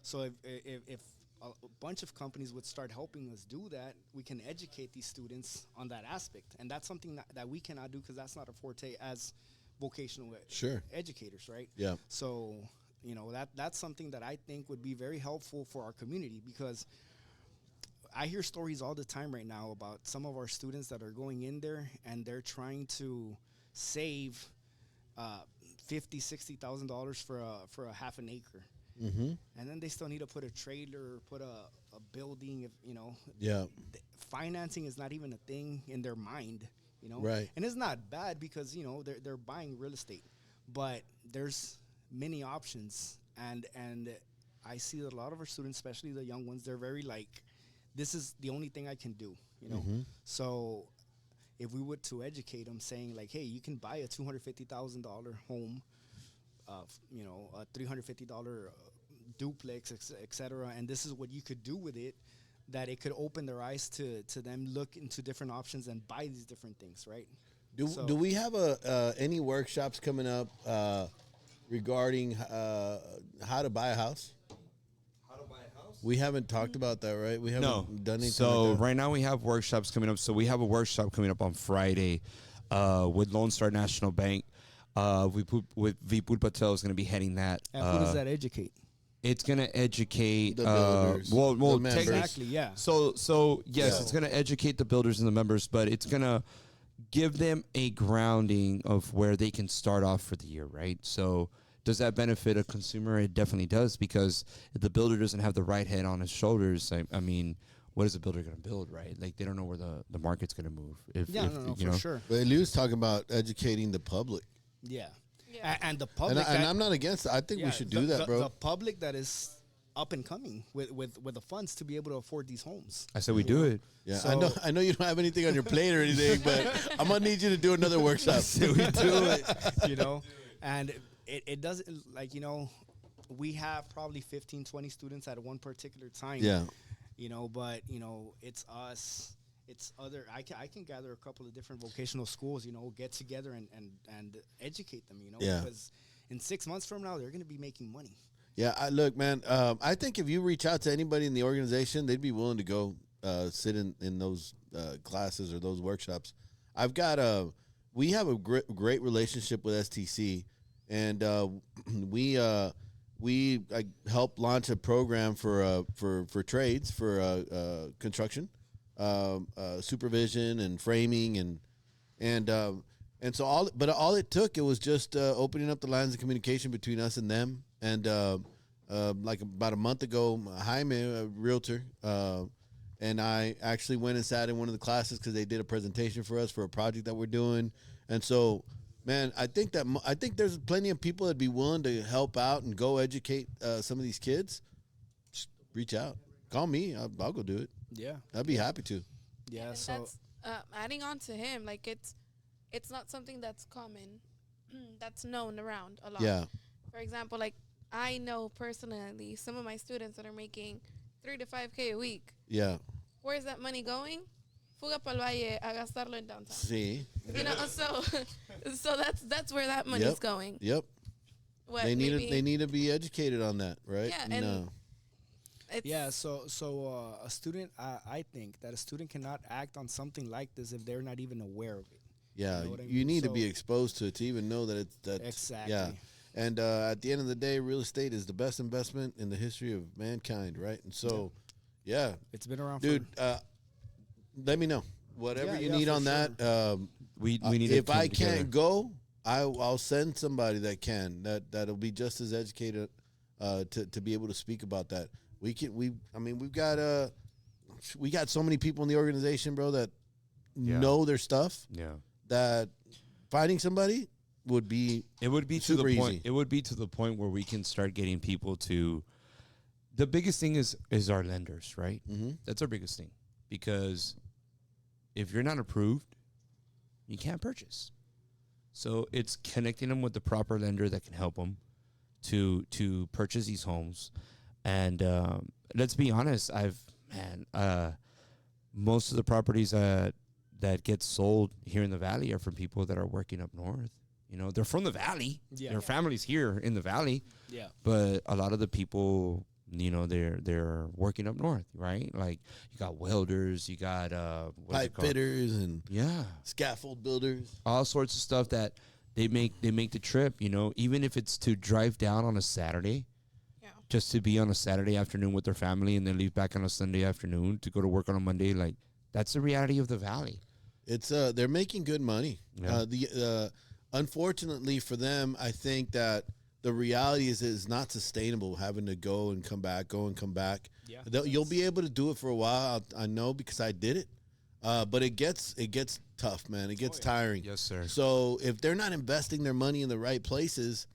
so if a bunch of companies would start helping us do that, we can educate these students on that aspect. And that's something that we cannot do because that's not a forte as vocational educators, right? Yeah. So, that's something that I think would be very helpful for our community, because I hear stories all the time right now about some of our students that are going in there and they're trying to save $50,000-$60,000 for a half an acre. Mm-hmm. And then they still need to put a trailer, put a building. Financing is not even a thing in their mind, Right. And it's not bad because they're buying real estate, but there's many options, and I see that a lot of our students, especially the young ones, they're very like, this is the only thing I can do, Mm-hmm. So if we were to educate them, saying like, hey, you can buy a $250,000 home, a $350 duplex, etc., and this is what you could do with it, that it could open their eyes to them look into different options and buy these different things, right? Do we have any workshops coming up regarding how to buy a house? We haven't talked about that, right? We haven't done anything. So like that. right now we have workshops coming up. So we have a workshop coming up on Friday with Lone Star National Bank. Vipul Patel is going to be heading that. And who does that educate? It's going to educate The builders, well, the members. Exactly, yeah. So yes, it's going to educate the builders and the members, but it's going to give them a grounding of where they can start off for the year, right? So does that benefit a consumer? It definitely does, because if the builder doesn't have the right head on his shoulders, I mean, what is the builder going to build, right? Like, they don't know where the market's going to move. For sure. But Eliud's talking about educating the public. Yeah. Yeah. And the public. And I'm not against it. I think we should do that, bro. The public that is up and coming with the funds to be able to afford these homes. I said we do it. Yeah, So- I know you don't have anything on your plate or anything, but I'm gonna need you to do another workshop. We do it, and it doesn't, like, we have probably 15, 20 students at one particular time. Yeah. But it's us. It's other. I can gather a couple of different vocational schools. Get together and educate them. Yeah. Because in 6 months from now, they're going to be making money. Yeah, look, man. I think if you reach out to anybody in the organization, they'd be willing to go sit in those classes or those workshops. We have a great relationship with STC, and we helped launch a program for trades, for construction, supervision and framing and so all it took, it was just opening up the lines of communication between us and them. And like about a month ago, Jaime, a realtor, and I actually went and sat in one of the classes because they did a presentation for us for a project that we're doing. And so, man, I think there's plenty of people that'd be willing to help out and go educate some of these kids. Just reach out, call me, I'll go do it. Yeah. I'd be happy to. Yeah. And So that's adding on to him, like, it's not something that's common, that's known around a lot. Yeah. For example, like, I know personally some of my students that are making $3,000 to $5,000 a week. Yeah. Where's that money going? Fuga pa'l valle a gastarlo in downtown. See. So that's where that money's going. Yep. What, They maybe- need to be educated on that, right? Yeah, and it's, yeah, so a student, I think that a student cannot act on something like this if they're not even aware of it. yeah, You know what I you mean? need to So- be exposed to it to even know that it's that. Exactly. Yeah. And at the end of the day, real estate is the best investment in the history of mankind, right? And so, yeah, It's been around dude, let me know whatever Yeah, you yeah, need for on that. We need to if I come together. can't go, I'll send somebody that can. That'll be just as educated to be able to speak about that. We've got so many people in the organization, bro, that know their stuff. Yeah. that finding somebody would be It would be to super the point. easy. It would be to the point where we can start getting people to. The biggest thing is our lenders, right? Mm-hmm. That's our biggest thing, because if you're not approved, you can't purchase. So it's connecting them with the proper lender that can help them to purchase these homes. And let's be honest, most of the properties that get sold here in the valley are from people that are working up north. You know, they're from the valley. Yeah. Their families here in the valley. Yeah. But a lot of the people, you know, they're working up north, right? Like you got welders, you got Pipe fitters and scaffold builders. all sorts of stuff that they make the trip, you know, even if it's to drive down on a Saturday, just to be on a Saturday afternoon with their family and then leave back on a Sunday afternoon to go to work on a Monday. Like, that's the reality of the valley. It's they're making good money. Yeah. Unfortunately for them, I think that the reality is it's not sustainable having to go and come back. Yeah. You'll be able to do it for a while. I know because I did it. But it gets tough, man. It gets tiring. Yes, sir. So if they're not investing their money in the right places,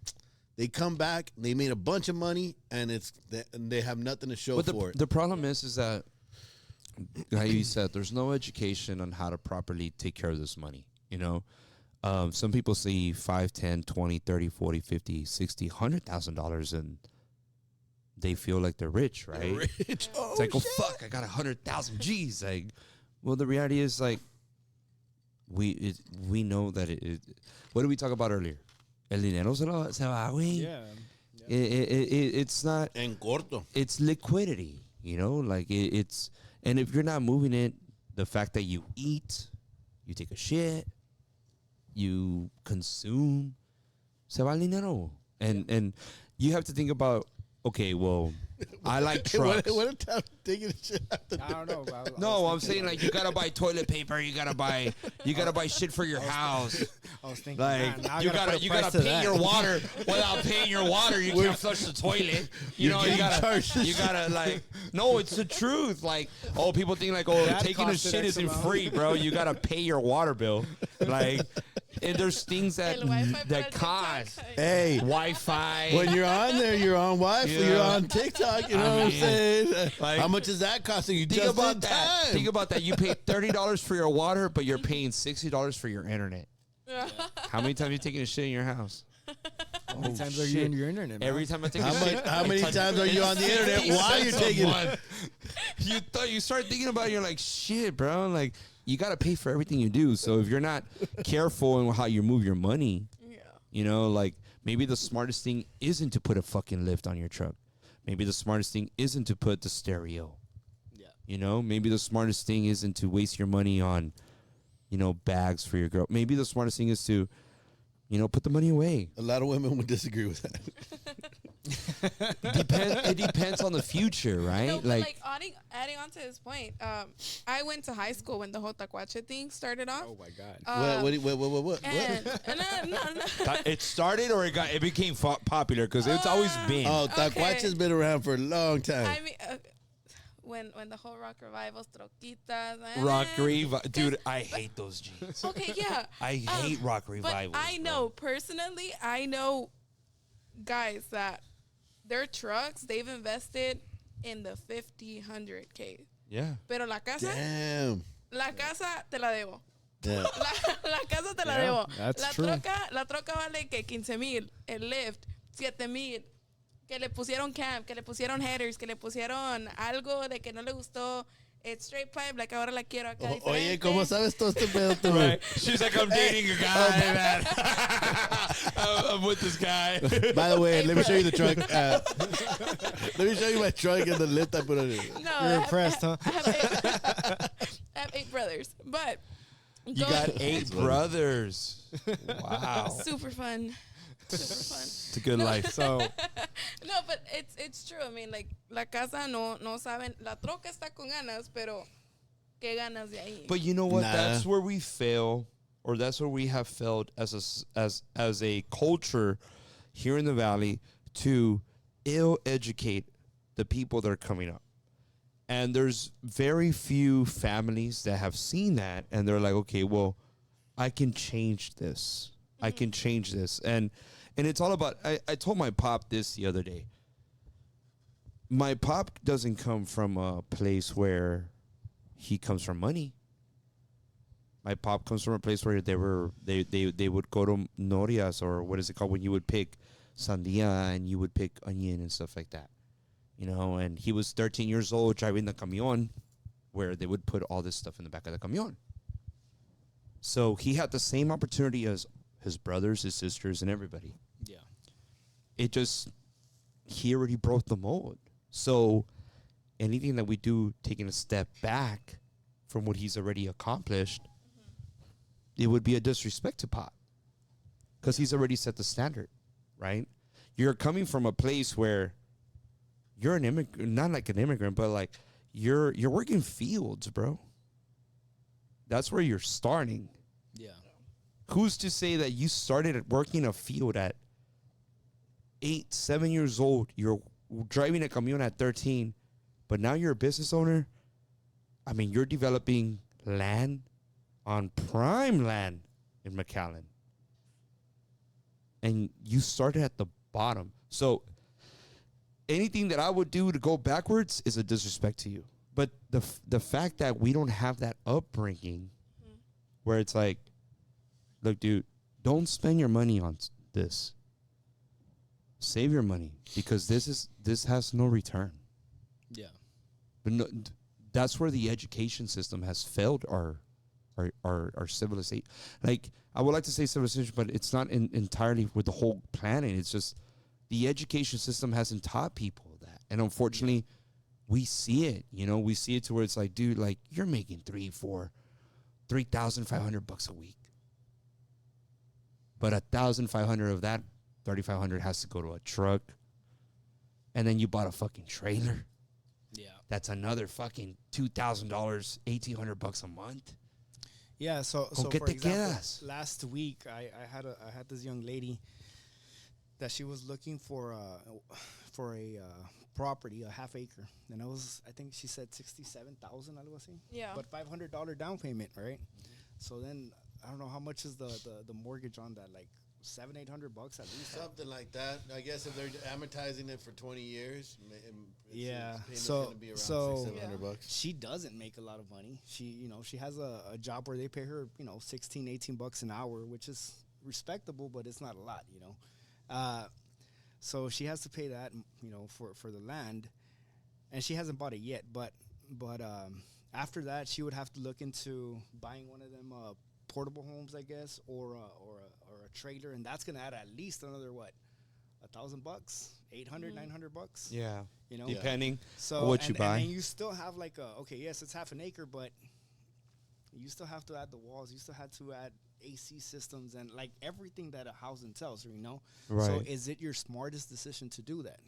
they come back, they made a bunch of money, and they have nothing to show for it. The problem is that, like you said, there's no education on how to properly take care of this money, you know? Some people see 5, 10, 20, 30, 40, 50, 60, $100,000 and they feel like they're rich, right? Rich. It's like, oh, fuck, I got 100,000 G's. Like, well, the reality is, like, we know that what did we talk about earlier? El dinero se va, güey. Yeah. It's not. En corto. It's liquidity, you know? Like, it's. And if you're not moving it, the fact that you eat, you take a shit, you consume, se va el dinero. And you have to think about, okay, well, I like trucks. What a tough taking a shit out the I don't know. No, I'm saying, like, you gotta buy toilet paper, you gotta buy shit for your house. I was thinking, Like, man, now I you gotta put a price gotta to pay that. your water. Without paying your water, you can't flush the toilet. You know, you gotta like. No, it's the truth. Like, oh, people think like, oh, That taking a costed shit X isn't amount. free, bro. You gotta pay your water bill. Like, and there's things that El Wi-Fi para that TikTok. cost. Hey, Wi-Fi. when you're on there, you're on Wi-Fi, Yeah. you're on TikTok. You know what I'm mean, saying? like, how much is that costing you? Think Just about in that. time. Think about that. You pay $30 for your water, but you're paying $60 for your internet. How many times are you taking a shit in your house? How many times are you in your internet, man? Every time I take How a much- shit. how many times are you on the internet 50 while you're cents a taking it? month. You start thinking about it, you're like, shit, bro. Like, you got to pay for everything you do. So if you're not careful in how you move your money, you know, like, maybe the smartest thing isn't to put a fucking lift on your truck. Maybe the smartest thing isn't to put the stereo. Yeah. You know, maybe the smartest thing isn't to waste your money on, you know, bags for your girl. Maybe the smartest thing is to, you know, put the money away. A lot of women would disagree with that. It depends on the future, right? No, but like adding on to his point, I went to high school when the whole tacuache thing started off. Oh my God. What? And no. It started or it became popular because it's always been. Oh, Okay. Tacuache's been around for a long time. I mean, when the whole rock revivals, troquitas, Rock revival, dude. I hate those jeans. Okay, yeah. I hate rock revivals. But I know personally, I know guys that their trucks they've invested in the 50, 100K. Yeah. Pero la casa te la debo. Yeah. La casa te la Yeah, debo. that's true. La troca vale que 15,000. El lift, 7,000. Que le pusieron cam, que le pusieron headers, que le pusieron algo de que no le gustó. It's straight pipe, like ahora la quiero acá Oye, diferente. ¿cómo sabes todo este pedo tú? Right. She's like, I'm dating a guy, man. I'm with this guy. By the way, let me show you the truck. Let me show you my truck and the lift I put on it. No, You're impressed, huh? I have 8 brothers, but You got 8 brothers. Wow. super fun. Super fun. It's a good life. So No, but it's true. I mean, like, la casa no saben. La troca está con ganas, pero ¿qué ganas de ahí? But you know what? Nah. That's where we fail, or that's where we have failed as a culture here in the valley to ill-educate the people that are coming up. And there's very few families that have seen that, and they're like, okay, well, I can change this. I can change this. And it's all about, I told my pop this the other day. My pop doesn't come from a place where he comes from money. My pop comes from a place where they would go to norias, or what is it called when you would pick sandia and you would pick onion and stuff like that. You know, and he was 13 years old driving the camion where they would put all this stuff in the back of the camion. So he had the same opportunity as his brothers, his sisters, and everybody. Yeah. It just, he already broke the mold. So anything that we do taking a step back from what he's already accomplished, it would be a disrespect to Pop, because he's already set the standard, right? You're coming from a place where you're an immigrant, not like an immigrant, but like you're working fields, bro. That's where you're starting. Yeah. Who's to say that you started working a field at 8, 7 years old? You're driving a camion at 13, but now you're a business owner. I mean, you're developing land on prime land in McAllen. And you started at the bottom. So anything that I would do to go backwards is a disrespect to you. But the fact that we don't have that upbringing where it's like, look, dude, don't spend your money on this. Save your money, because this has no return. Yeah. But no, that's where the education system has failed our civilization. Like, I would like to say civilization, but it's not entirely with the whole planet. It's just the education system hasn't taught people that. And unfortunately, we see it, you know, we see it to where it's like, dude, like, you're making $3,500 a week. But 1,500 of that, 3,500 has to go to a truck. And then you bought a fucking trailer. Yeah. That's another fucking $2,000, $1,800 a month. Yeah, so Con que for te example, quedas? last week I had this young lady that she was looking for a property, a half acre, and I think she said 67,000, algo así. Yeah. But $500 down payment, right? So then I don't know how much is the mortgage on that, like $700-800 at least. Something like that. I guess if they're amortizing it for 20 years, Yeah. It's So- gonna be around so- $600-700. She doesn't make a lot of money. She has a job where they pay her, $16-18 an hour, which is respectable, but it's not a lot, So she has to pay that, for the land, and she hasn't bought it yet. But after that, she would have to look into buying one of them portable homes, I guess, or a trailer, and that's gonna add at least another $1,000, $800-900. Yeah. You know, Depending so on what you buy. and then you still have yes, it's half an acre, but you still have to add the walls. You still have to add AC systems and like everything that a house entails. Right. So is it your smartest decision to do that?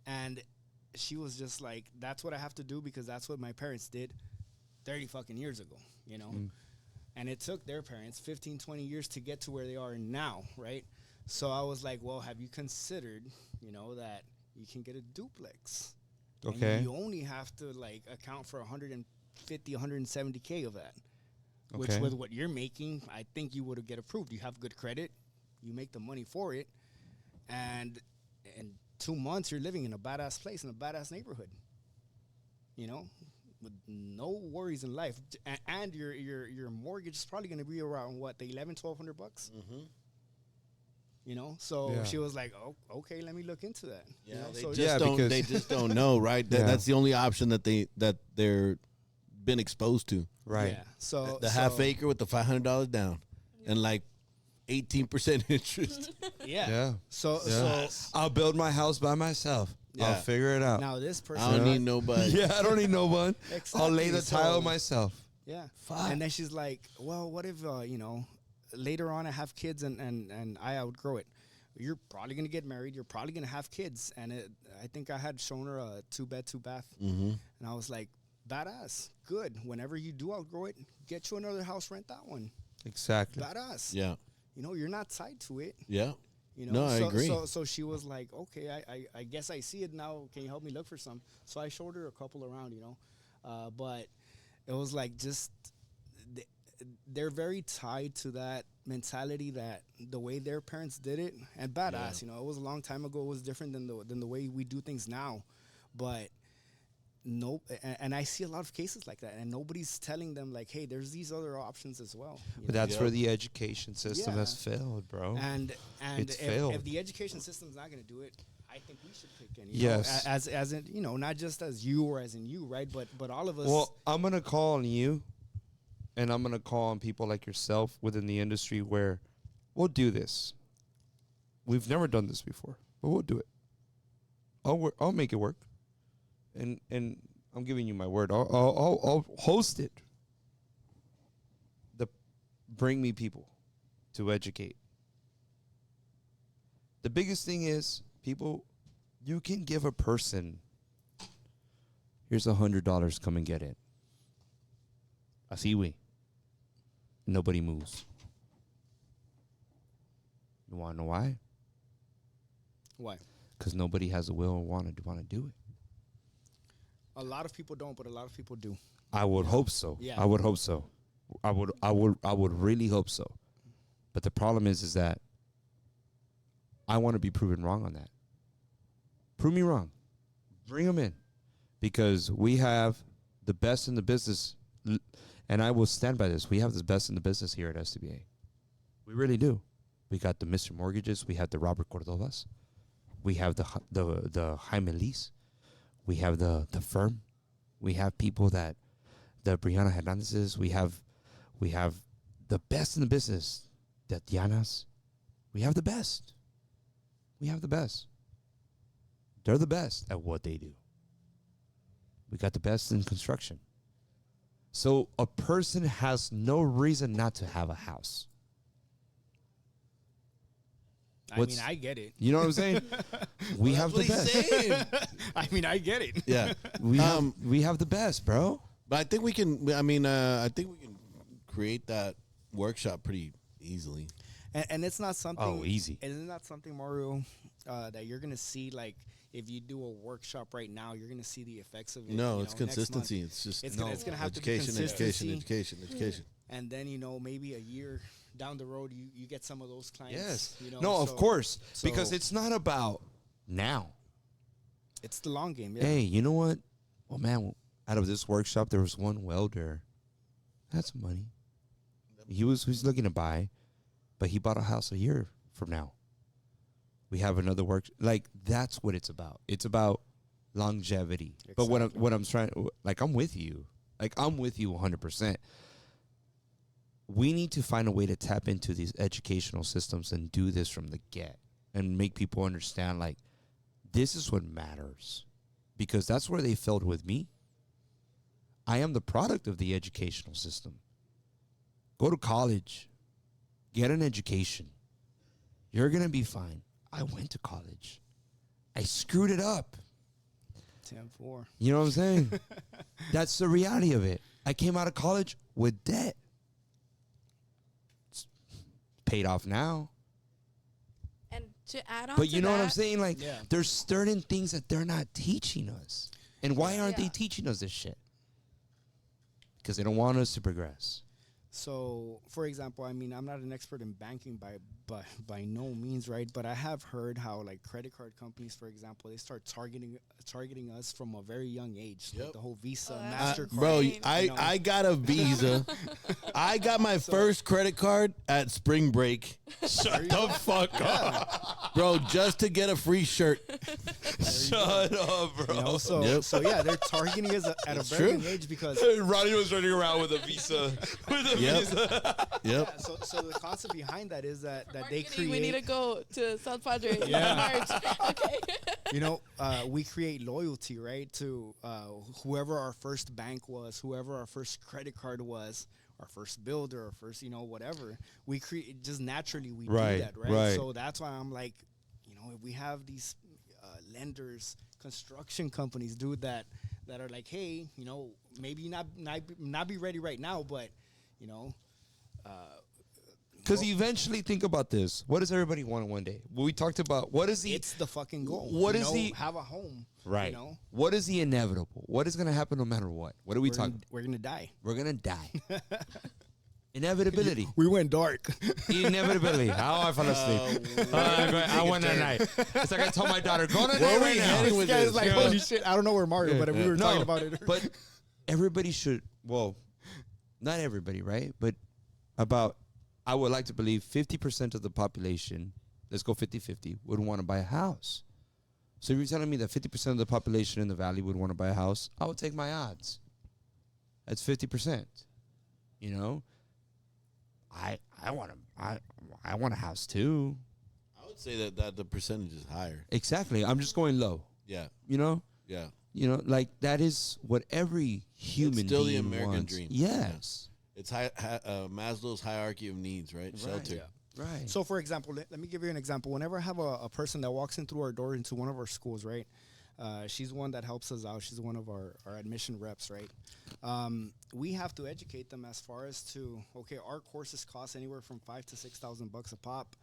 And she was just like, that's what I have to do because that's what my parents did 30 fucking years ago. And it took their parents 15-20 years to get to where they are now, right? So I was like, well, have you considered, that you can get a duplex? Okay. And you only have to account for 150, 170K of that. Which Okay. with what you're making, I think you would get approved. You have good credit, you make the money for it, and in 2 months you're living in a badass place in a badass neighborhood. With no worries in life, and your mortgage is probably going to be around the $1,100-1,200. Mm-hmm. So Yeah. she was like, "Oh, okay, let me look into that." Yeah, So they just don't know, right? Yeah. That's the only option that they're been exposed to. Right. Yeah. So The half acre with the $500 down and 18% interest. Yeah. Yeah. So I'll build my house by myself. I'll Yeah. figure it out. now this person, I don't need nobody. Yeah, I don't need no one. I'll lay the Exactly, tile so- myself. yeah. Fuck. And then she's like, "Well, what if later on I have kids and I outgrow it? You're probably gonna get married. You're probably gonna have kids." And I think I had shown her a 2-bed, 2-bath, Mm-hmm. and I was like, "Badass, good. Whenever you do outgrow it, get you another house, rent that one. Exactly. Badass. Yeah. You're not tied to it. Yeah. No, I agree. So she was like, okay, I guess I see it now. Can you help me look for some? So I showed her a couple around, but it was like just they're very tied to that mentality, that the way their parents did it, and badass. You know, it was a long time ago. It was different than the way we do things now, but no. And I see a lot of cases like that, and nobody's telling them like, hey, there's these other options as well. But that's where the education system has failed, bro. And It's if, failed. if the education system's not going to do it, I think we should pick in. Yes. Know, as in, you know, not just as you or as in you, right? But all of us. Well, I'm gonna call on you, and I'm gonna call on people like yourself within the industry where we'll do this. We've never done this before, but we'll do it. I'll make it work, and I'm giving you my word. I'll host it. Bring me people to educate. The biggest thing is, people, you can give a person, here's $100, come and get it. Así, güey. Nobody moves. You want to know why? Why? Because nobody has a will or want to do it. A lot of people don't, but a lot of people do. I would hope so. Yeah. I would hope so. I would really hope so. But the problem is that I want to be proven wrong on that. Prove me wrong. Bring them in. Because we have the best in the business, and I will stand by this. We have the best in the business here at STBA. We really do. We got the Mr. Mortgages. We have the Robert Cordovas. We have the Jaime Lis. We have the firm. We have people that the Brianna Hernandez's. We have the best in the business. The Dianas. We have the best. We have the best. They're the best at what they do. We got the best in construction. So a person has no reason not to have a house. I mean, I get it. You know what I'm saying? We have the best. I mean, I get it. Yeah. We have the best, bro. But I think we can. I mean, I think we can create that workshop pretty easily. And it's not something. Oh, easy. And it's not something, Mario, that you're gonna see. Like, if you do a workshop right now, you're gonna see the effects of it. No, it's consistency. It's just it's gonna have education, to be consistency. education. And then, you know, maybe a year down the road, you get some of those clients. Yes. You know, No, of course. so Because it's not about now. it's the long game. Yeah. Hey, you know what? Well, man, out of this workshop, there was one welder. That's money. He's looking to buy, but he bought a house a year from now. We have another that's what it's about. It's about longevity. Exactly. But what I'm trying, like, I'm with you. Like, I'm with you 100%. We need to find a way to tap into these educational systems and do this from the get and make people understand, like, this is what matters. Because that's where they failed with me. I am the product of the educational system. Go to college. Get an education. You're going to be fine. I went to college. I screwed it up. 10-4. You know what I'm saying? That's the reality of it. I came out of college with debt. It's paid off now. And to add on But to you know what I'm that, saying? Like, Yeah. there's certain things that they're not teaching us. And why aren't they teaching us this shit? Because they don't want us to progress. So, for example, I mean, I'm not an expert in banking by no means, right? But I have heard how, like, credit card companies, for example, they start targeting us from a very young age. Like Yep. the whole Visa, that's MasterCard. Bro, Insane. I got a Visa. I got my first credit card at spring break. Shut the fuck up. Bro, just to get a free shirt. Shut up, bro. You know, so Yep. so yeah, they're targeting us at a It's very true. young age because Ronnie was running around with a Visa. Yep. Yep. yeah, so the concept behind that is that they marketing, create. we need to go to South Padre in Yeah. March. Okay. You know, we create loyalty, right, to whoever our first bank was, whoever our first credit card was, our first builder, our first, you know, whatever. We create just naturally we Right, do that, right? right. So that's why I'm like, you know, if we have these lenders, construction companies, dude, that are like, hey, you know, maybe not be ready right now, but you know. Because eventually, think about this. What does everybody want one day? Well, we talked about what is the It's the fucking goal. What you is know, the- have a home? right? You know, What is the inevitable? What is going to happen no matter what? What are we we're talking? gonna die. We're going to die. Inevitability. We went dark. Inevitability. How I fell asleep. I went at night. It's like I told my daughter, go to Where night are we right now. heading with This guy's this? like, holy shit. I don't know where Mario, but we were talking about it. But everybody should, well, not everybody, right? But about, I would like to believe 50% of the population, let's go 50-50, would want to buy a house. So if you're telling me that 50% of the population in the valley would want to buy a house, I would take my odds. That's 50%. You know? I want a house too. I would say that the percentage is higher. Exactly. I'm just going low. Yeah. You know? Yeah. You know, like that is what every human still the being American wants. dream. Yes. It's Maslow's hierarchy of needs, right? Shelter. Right. So, for example, let me give you an example. Whenever I have a person that walks in through our door into one of our schools, right? She's one that helps us out. She's one of our admission reps, right? We have to educate them as far as to, okay, our courses cost anywhere from $5,000 to $6,000 a pop.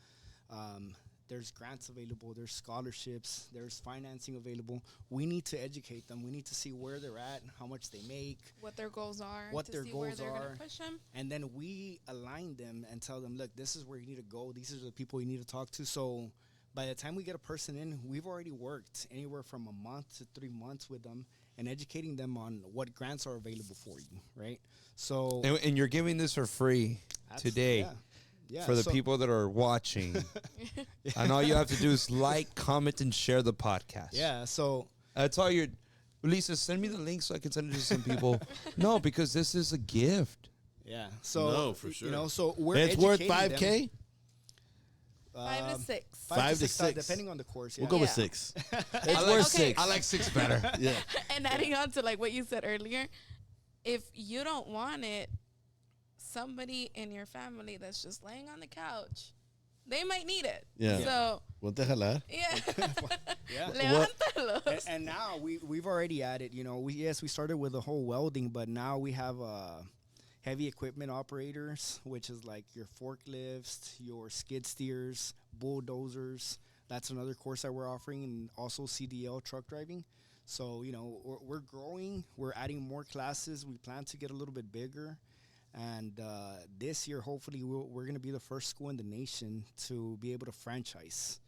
There's grants available. There's scholarships. There's financing available. We need to educate them. We need to see where they're at, how much they make, what their goals are, what to their see where goals they're are. gonna push them. And then we align them and tell them, look, this is where you need to go. These are the people you need to talk to. So by the time we get a person in, we've already worked anywhere from a month to 3 months with them and educating them on what grants are available for you, right? So And you're giving this for free today. Yeah, for the people that are watching. And all you have to do is like, comment, and share the podcast. Yeah, so that's all you're. Lisa, send me the link so I can send it to some people. No, because this is a gift. yeah, so No, for sure. You know, so we're It's worth educating them. $5K. 5 to 6. 5 to 6. depending on the course. We'll Yeah. go with Yeah. 6. I It's like, worth okay. 6. I like 6 better. Yeah. And adding on to like what you said earlier, if you don't want it, somebody in your family that's just laying on the couch, they might need it. Yeah. So Ponte a jalar. yeah. Yeah. Levántalos. And now we've already added, you know, we started with the whole welding, but now we have heavy equipment operators, which is like your forklifts, your skid steers, bulldozers. That's another course that we're offering, and also CDL truck driving. So, you know, we're growing. We're adding more classes. We plan to get a little bit bigger. And this year, hopefully, we're going to be the first school in the nation to be able to franchise.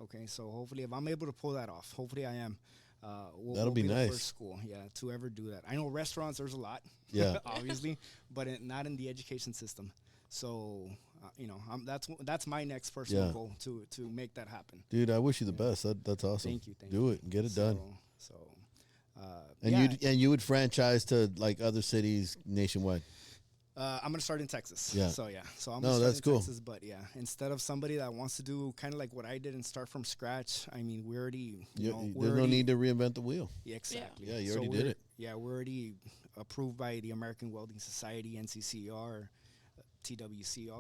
Okay, so hopefully, if I'm able to pull that off, hopefully I am. That'll be the nice. first school, to ever do that. I know restaurants, there's a lot, Yeah. obviously, but not in the education system. So, you know, that's my next personal goal to make that happen. Dude, I wish you the best. That's awesome. Thank you. Do it and get it done. So, And you would franchise to like other cities nationwide. I'm gonna start in Texas. Yeah. So I'm No, gonna start that's in cool. Texas, but instead of somebody that wants to do kind of like what I did and start from scratch, I mean, we already There's no need to reinvent the wheel. Yeah, exactly. Yeah, you already did it. Yeah, we're already approved by the American Welding Society, NCCR, TWC,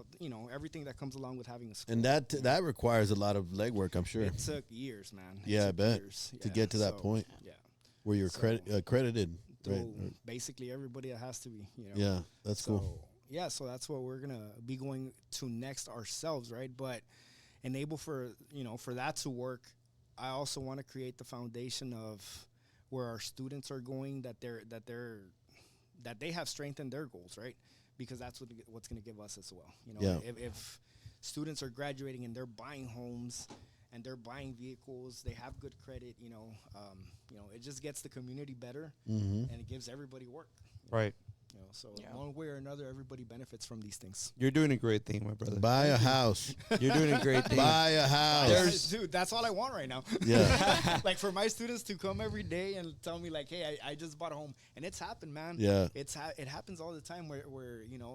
everything that comes along with having a school. And that requires a lot of legwork, I'm sure, It took years, man. Yeah, I took bet, years. to get to that point. Yeah. where you're accredited. Right. Through basically everybody that has to be, Yeah, that's cool. Yeah, so that's what we're gonna be going to next ourselves, right? But enable for that to work. I also want to create the foundation of where our students are going, that they have strengthened their goals, right? Because that's what's going to give us as well. If students are graduating and they're buying homes and they're buying vehicles, they have good credit, it just gets the community better, and it gives everybody work. Right. So one way or another, everybody benefits from these things. You're doing a great thing, my brother. Buy a house. You're doing a great thing. Buy a house. Dude, that's all I want right now. Yeah. Like for my students to come every day and tell me like, hey, I just bought a home. And it's happened, man. Yeah. It happens all the time where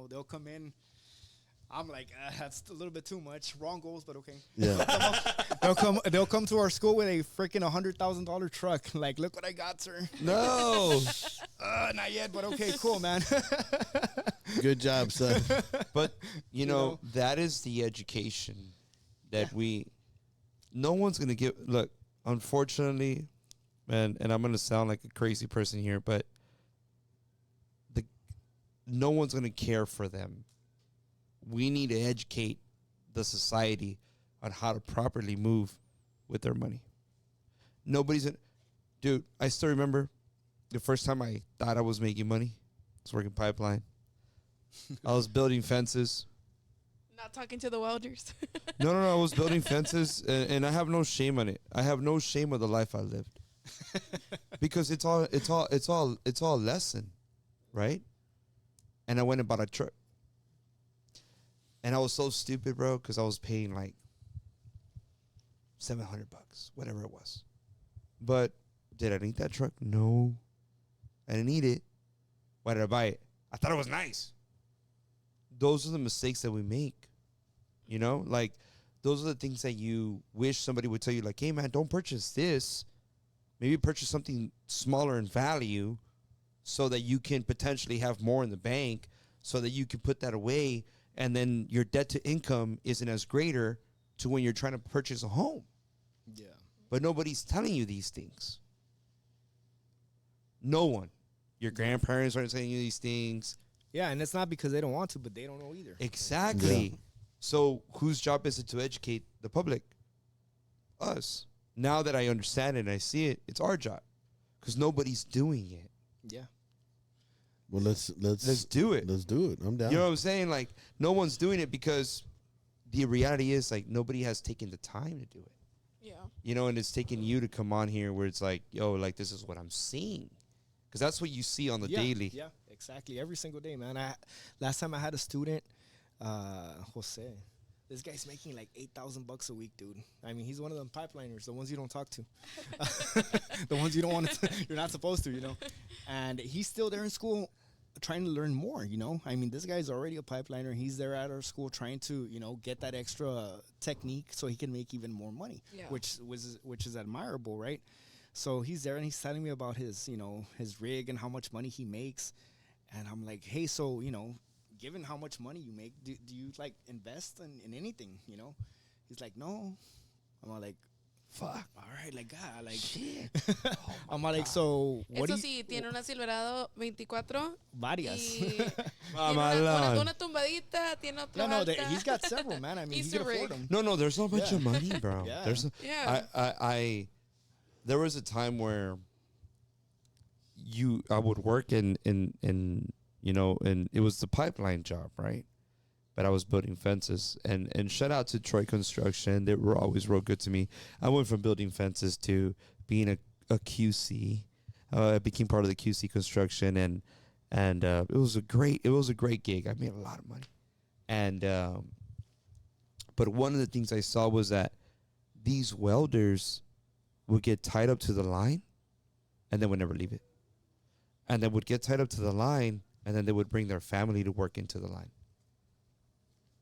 they'll come in. I'm like, that's a little bit too much. Wrong goals, but okay. Yeah. They'll come to our school with a freaking $100,000 truck. Like, look what I got, sir. No. Not yet, but okay, cool, man. Good job, son. But, you know, that is the education that no one's going to give. Look, unfortunately, and I'm going to sound like a crazy person here, but no one's going to care for them. We need to educate the society on how to properly move with their money. Dude, I still remember the first time I thought I was making money. I was working pipeline. I was building fences. Not talking to the welders. No, I was building fences, and I have no shame on it. I have no shame of the life I lived, because it's all a lesson, right? And I went and bought a truck, and I was so stupid, bro, because I was paying like $700, whatever it was. But did I need that truck? No, I didn't need it. Why did I buy it? I thought it was nice. Those are the mistakes that we make. You know, like, those are the things that you wish somebody would tell you, like, hey, man, don't purchase this. Maybe purchase something smaller in value so that you can potentially have more in the bank, so that you can put that away, and then your debt to income isn't as greater to when you're trying to purchase a home. Yeah. But nobody's telling you these things. No one. Your grandparents aren't telling you these things. Yeah, and it's not because they don't want to, but they don't know either. Exactly. Yeah. So whose job is it to educate the public? Us. Now that I understand it and I see it, it's our job, because nobody's doing it. Yeah. Well, let's do it. Let's do it. I'm down. You know what I'm saying? Like, no one's doing it because the reality is, like, nobody has taken the time to do it. Yeah. You know, and it's taking you to come on here where it's like, yo, like, this is what I'm seeing. Because that's what you see on the daily. Yeah, exactly. Every single day, man. Last time I had a student, Jose. This guy's making like $8,000 a week, dude. I mean, he's one of them pipeliners, the ones you don't talk to, the ones you don't want to. You're not supposed to, you know. And he's still there in school, trying to learn more. You know, I mean, this guy's already a pipeliner. He's there at our school trying to, you know, get that extra technique so he can make even more money, Yeah. which is admirable, right? So he's there and he's telling me about his, you know, his rig and how much money he makes, and I'm like, hey, so, you know, given how much money you make, do you like invest in anything, you know? He's like, no. I'm all like, fuck, all right, like, God, like, shit. I'm all like, so what Eso do you... sí, tiene una Silverado 24 Varias. y tiene Mamalón. una tumbadita, tiene otra No, alta. he's got several, man. I mean, he He's can a rig. afford them. No, there's so much Yeah. of money, bro. Yeah. There's Yeah. I there was a time where I would work in you know, and it was the pipeline job, right? But I was building fences, and shout out to Troy Construction. They were always real good to me. I went from building fences to being a QC. I became part of the QC construction, and it was a great gig. I made a lot of money, and but one of the things I saw was that these welders would get tied up to the line, and then would never leave it, and then would get tied up to the line, and then they would bring their family to work into the line.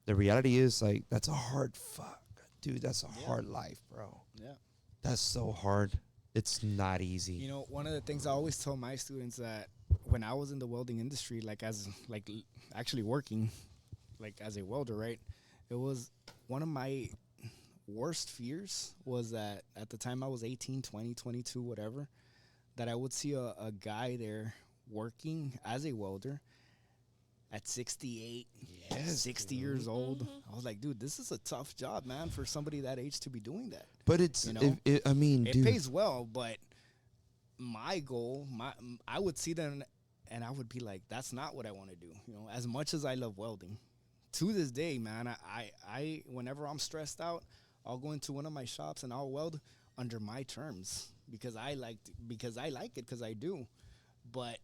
The reality is, like, that's a hard fuck, dude. That's a hard life, bro. Yeah. That's so hard. It's not easy. You know, one of the things I always tell my students that when I was in the welding industry, actually working, like as a welder, right? It was one of my worst fears was that at the time I was 18, 20, 22, whatever, that I would see a guy there working as a welder at 68, 60 years old. I was like, dude, this is a tough job, man, for somebody that age to be doing that. But it's, you know, I mean, it dude, pays well, but my goal, I would see them and I would be like, that's not what I want to do. You know, as much as I love welding, to this day, man, I whenever I'm stressed out, I'll go into one of my shops and I'll weld under my terms because I like it because I do, but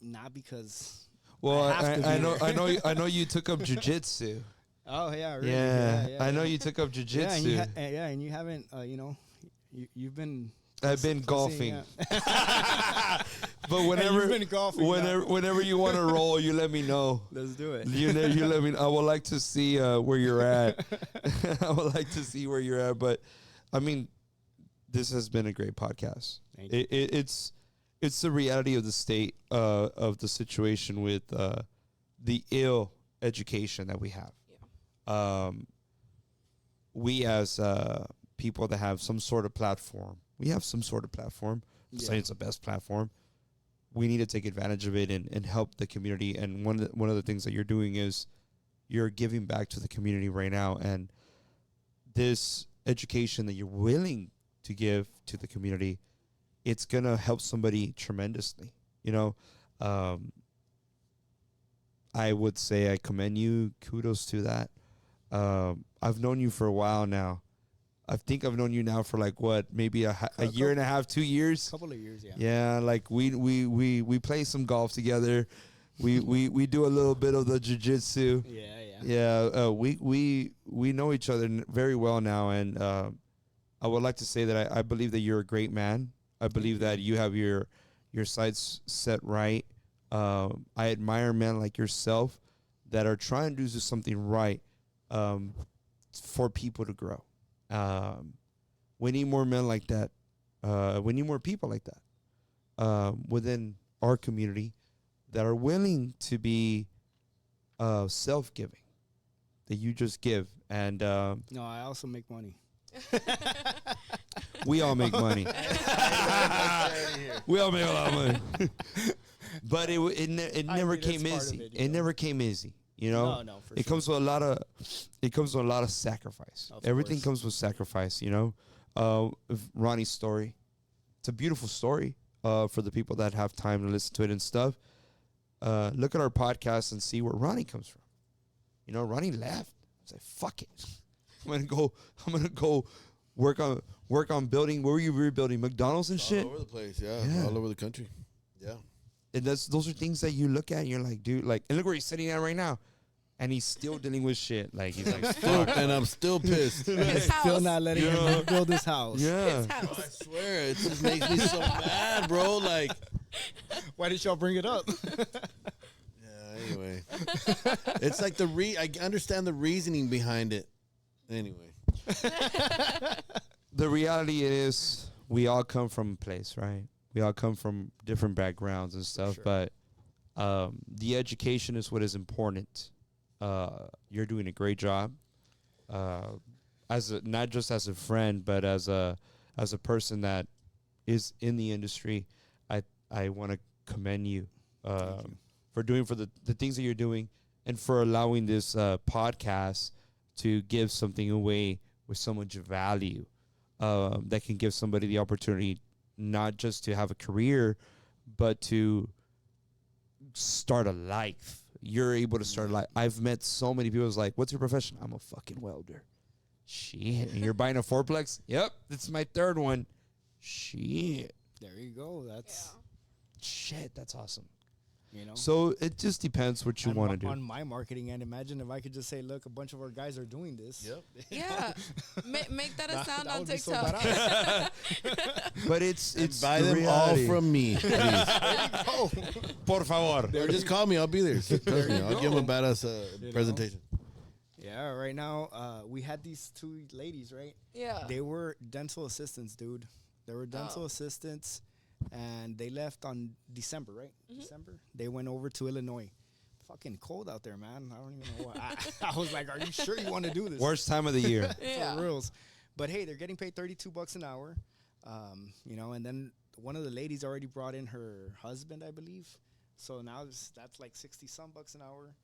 not because. well, I I know you took up jujitsu. Oh yeah, really? Yeah, I know you took up Yeah, jujitsu. and you haven't, you've been. I've been golfing. But whenever you've been golfing, whenever you want to roll, you let me know. Let's do it. You let me know. I would like to see where you're at. I would like to see where you're at. But I mean, this has been a great podcast. Thank you. It's the reality of the state of the situation with the ill education that we have. Yeah. We as people that have some sort of platform, besides the best platform. We need to take advantage of it and help the community. And one of the things that you're doing is you're giving back to the community right now. And this education that you're willing to give to the community, it's going to help somebody tremendously. You know, I would say I commend you. Kudos to that. I've known you for a while now. I think I've known you now for like what, maybe a year and a half, 2 years. Couple of years, yeah. Yeah, like we play some golf together. We do a little bit of the jiu-jitsu. Yeah. We know each other very well now, and I would like to say that I believe that you're a great man. I believe that you have your sights set right. I admire men like yourself that are trying to do something right for people to grow. We need more men like that. We need more people like that within our community that are willing to be self-giving, that you just give. And No, I also make money. we all make money. We all make a lot of money. But it never came easy. It never came easy. You know, No, for it sure. comes with a lot of sacrifice. Of Everything course. comes with sacrifice. You know, Ronnie's story. It's a beautiful story for the people that have time to listen to it and stuff. Look at our podcast and see where Ronnie comes from. You know, Ronnie left. He's like, "Fuck it, I'm gonna go work on building." Where were you rebuilding? McDonald's and shit. All over the place, yeah. Yeah. All over the country. Yeah. And those are things that you look at and you're like, dude, like, and look where he's sitting at right now. And he's still dealing with shit. Like, he's like, fuck. And I'm still pissed. His Still house. not letting him build his house. Yeah. His I house. swear, it just makes me so mad, bro. Like, Why did y'all bring it up? yeah, anyway. It's like I understand the reasoning behind it. Anyway. The reality is we all come from a place, right? We all come from different backgrounds and stuff, sure. but the education is what is important. You're doing a great job, not just as a friend, but as a person that is in the industry. I want to commend you for the things that you're doing, and for allowing this podcast to give something away with so much value that can give somebody the opportunity not just to have a career, but to start a life. You're able to start a life. I've met so many people who's like, "What's your profession?" "I'm a fucking welder." Shit. And you're buying a fourplex? "Yep, this is my third one." Shit. There you go. That's Shit, that's awesome. you know. So it just depends what you want to do. On my marketing end, imagine if I could just say, "Look, a bunch of our guys are doing this." Yep. Yeah. Make that a sound that on would be so TikTok. badass. But it's Buy the them reality. all from me, please. Oh, Por favor. Or just call me. I'll be there. Trust me. I'll give them a badass You know? presentation. yeah. Right now, we had these two ladies, right? Yeah. They were dental assistants, dude. They were dental Oh. assistants, and they left on December, right? December. They went over to Illinois. Fucking cold out there, man. I don't even know what. I was like, "Are you sure you want to do this?" Worst time of the year. Yeah. For reals. But hey, they're getting paid $32 an hour. You know, and then one of the ladies already brought in her husband, I believe. So now that's like 60 some bucks an hour,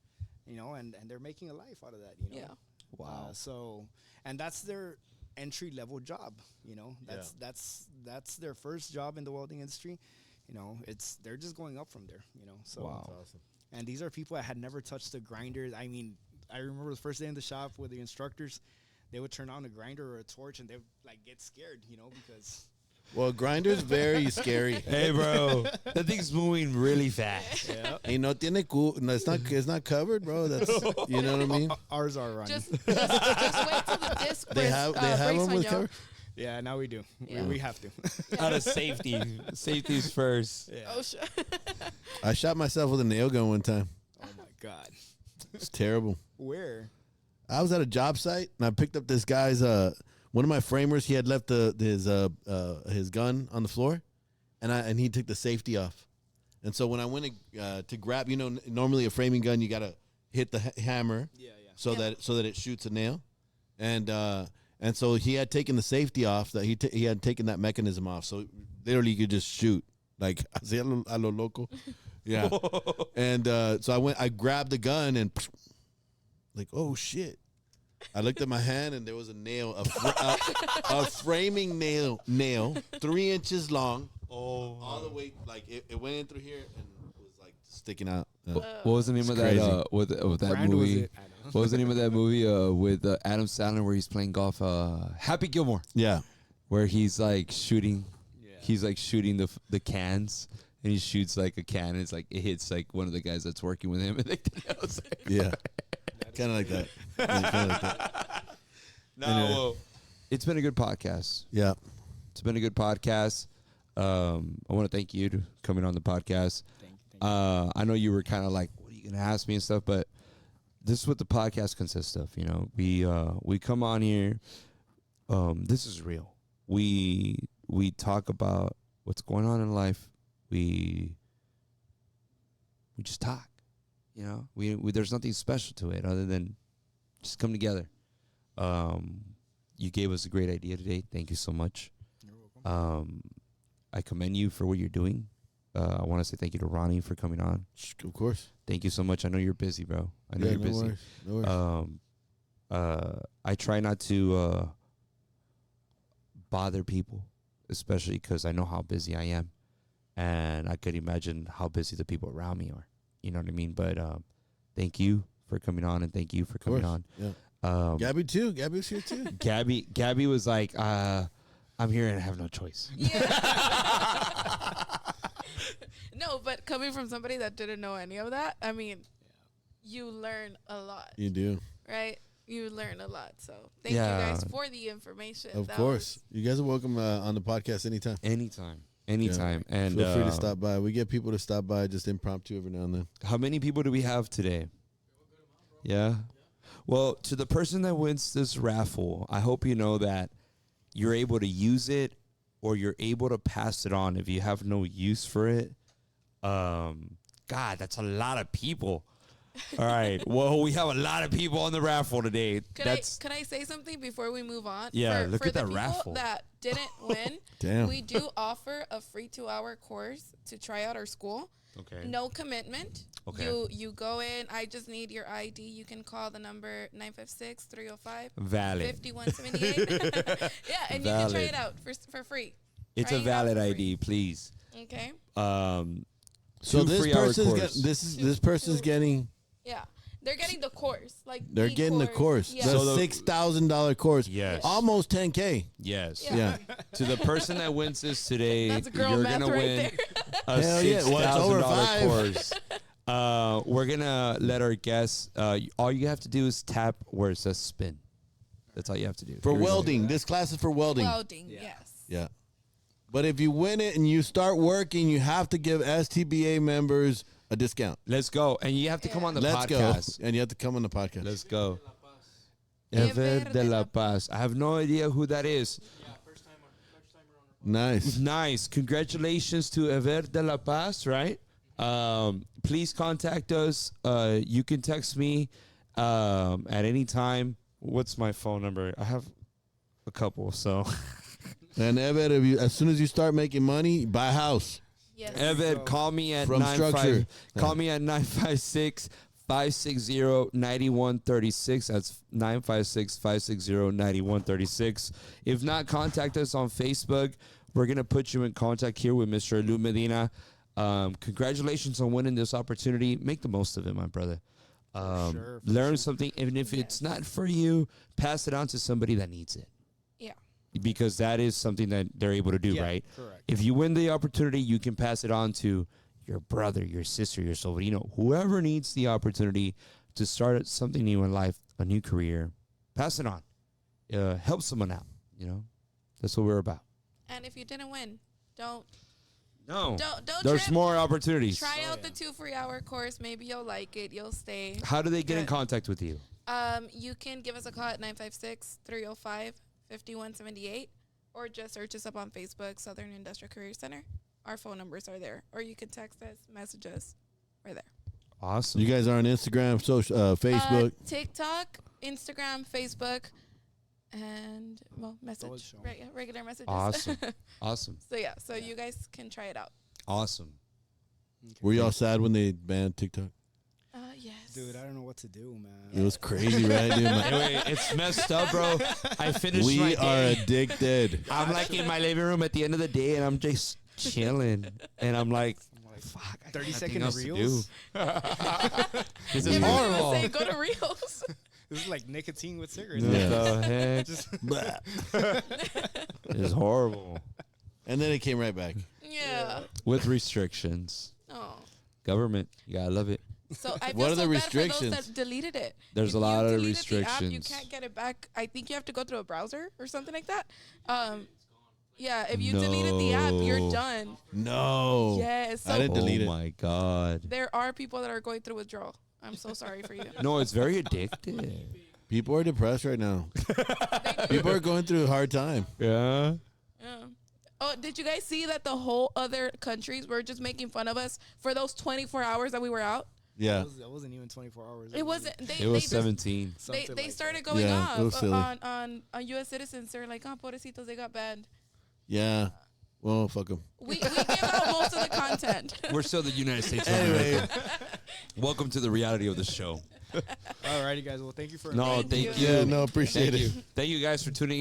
you know, and they're making a life out of that, you know. Yeah. Wow. So, and that's their entry level job, you know. That's their first job in the welding industry. You know, they're just going up from there, you know. So Wow. That's awesome. and these are people that had never touched a grinder. I mean, I remember the first day in the shop with the instructors, they would turn on a grinder or a torch and they would like get scared, you know, because Well, grinder's very scary. Hey, bro. That thing's moving really fast. Hey, no tiene no, it's not covered, bro. That's you know what I mean. ours are running. Just wait till the disc They have breaks them on with y'all. cover. Yeah, now we do. Yeah. We have to. Out of safety. Safety's first. Yeah. Oh, shit. I shot myself with a nail gun one time. Oh my God. It's terrible. Where? I was at a job site and I picked up this guy's one of my framers. He had left his gun on the floor, and he took the safety off. And so when I went to grab, you know, normally a framing gun you gotta hit the hammer Yeah. so Yeah. that it shoots a nail, and so he had taken the safety off. That he had taken that mechanism off. So literally you could just shoot like así a lo loco, yeah. And so I grabbed the gun and like, oh shit. I looked at my hand and there was a nail, a framing nail 3 inches long. Oh. All the way, like it went in through here and was like sticking out. What was the name of crazy. that? With that Brand was movie? it? I know. What was the name of that movie with Adam Sandler where he's playing golf? Happy Gilmore, Yeah. where he's like shooting. Yeah. He's like shooting the cans, and he shoots like a can. And it's like it hits like one of the guys that's working with him, and like, I was like, Yeah. Kind of like that. Yeah, kinda like that. no, Anyway. well, it's been a good podcast. Yeah. It's been a good podcast. I want to thank you for coming on the podcast. Thank you. I know you were kind of like, what are you gonna ask me and stuff, but this is what the podcast consists of. You know, we come on here. This is real. We talk about what's going on in life. We just talk. You know, we there's nothing special to it other than just come together. You gave us a great idea today. Thank you so much. You're welcome. I commend you for what you're doing. I want to say thank you to Ronnie for coming on. Of course. Thank you so much. I know you're busy, bro. I know you're no busy. Worries. No worries. I try not to bother people, especially because I know how busy I am, and I could imagine how busy the people around me are. You know what I mean? But thank you for coming on, and thank you for coming on. Yeah. Gabby too. Gabby was here too. Gabby was like, I'm here and I have no choice. No, but coming from somebody that didn't know any of that, I mean, you learn a lot, You do. right? You learn a lot. So thank Yeah. you guys for the information. Of That course. You guys are welcome on the podcast anytime. Anytime. Yeah. And Feel free to stop by. We get people to stop by just impromptu every now and then. how many people do we have today? Yeah. Well, to the person that wins this raffle, I hope you know that you're able to use it or you're able to pass it on if you have no use for it. God, that's a lot of people. All right. Well, we have a lot of people on the raffle today. Could I say something before we move on? Yeah, look for at the that people raffle. that didn't win, Damn. we do offer a free 2-hour course to try out our school. Okay. No commitment. Okay. You go in. I just need your ID. You can call the number 956-305-5178. Valid. Yeah, and you can try Valid. it out for free. It's Try a it out valid for free. ID, please. Okay. So Two this 3-hour person's course. this person's getting Yeah. They're getting the course. they're getting the course. Yeah. The So the- $6,000 course. Yes. Almost 10K. Yes. Yeah. Yeah. To the person that wins this today, That's girl you're math gonna right win there. a Hell yeah. Well, it's over $6,000 $5,000. course. We're gonna let our guests. All you have to do is tap where it says spin. That's all you have to do. For Here we go. welding. This class is for welding. Welding, yes. Yeah. But if you win it and you start working, you have to give STBA members a discount. Let's go, and you have to come on the Let's podcast. go. And you have to come on the podcast. Let's go. Ever Ever de la Paz. I have no idea who that is. Nice. Nice. Congratulations to Ever de la Paz, right? Please contact us. You can text me at any time. What's my phone number? I have a couple, so. And Evan, as soon as you start making money, buy a house. Yes. Evan, call me at From structure. Call me at 956-560-9136. That's 956-560-9136. If not, contact us on Facebook. We're gonna put you in contact here with Mr. Eliud Medina. Congratulations on winning this opportunity. Make the most of it, my brother. For Learn something, even if it's not for you. Pass it on to somebody that needs it. Yeah. Because that is something that they're able to do, Yeah, right? correct. If you win the opportunity, you can pass it on to your brother, your sister, your sobrino, whoever needs the opportunity to start something new in life, a new career. Pass it on. Help someone out, you know? That's what we're about. And if you didn't win, don't Don't There's trip. More opportunities. Try out the 2 free-hour course. Maybe you'll like it. You'll stay. How do they get in Good. contact with you? You can give us a call at 956-305-5178 or just search us up on Facebook, Southern Industrial Career Center. Our phone numbers are there. Or you can text us, message us. We're there. Awesome. You guys are on Instagram, Facebook. TikTok, Instagram, Facebook, and, well, message. always show. Regular messages. Awesome. Awesome. So, yeah. So, you guys can try it out. Awesome. Were y'all sad when they banned TikTok? Yes. Dude, I don't know what to do, man. It was crazy, right, dude? Anyway, it's messed up, bro. I finished my We are day. addicted. I'm like in my living room at the end of the day, and I'm just chilling. And I'm like, fuck, I got 30-second nothing else to reels? do. This If is you're gonna horrible. say go to Reels. This is like nicotine with cigarettes. What Yeah. the heck? Blah. It's horrible. And then it came right back. Yeah. With restrictions. Oh. Government, you gotta love it. So I feel What are so the bad for those restrictions? that deleted it. There's If a lot you of deleted the app, you restrictions. can't get it back. I think you have to go through a browser or something like that. Yeah, if you deleted the app, No. you're done. No. Yes. I So didn't delete Oh it. my god. there are people that are going through withdrawal. I'm so sorry for you. No, it's very addictive. People are depressed right now. People are going through a hard time. Yeah. Yeah. Oh, did you guys see that the whole other countries were just making fun of us for those 24 hours that we were out? Yeah. That wasn't even 24 hours. It wasn't. They, It was just, 17. Something they like started that. going Yeah, it was off silly. on U.S. citizens. They're like, oh, pobrecitos, they got banned. Yeah. Well, fuck them. We give out most of the content. We're still the United States of Anyway. America. Welcome to the reality of the show. Alrighty, guys. Well, thank you for No, Thank thank you. you. Yeah, no, appreciate Thank it. you. Thank you guys for tuning in.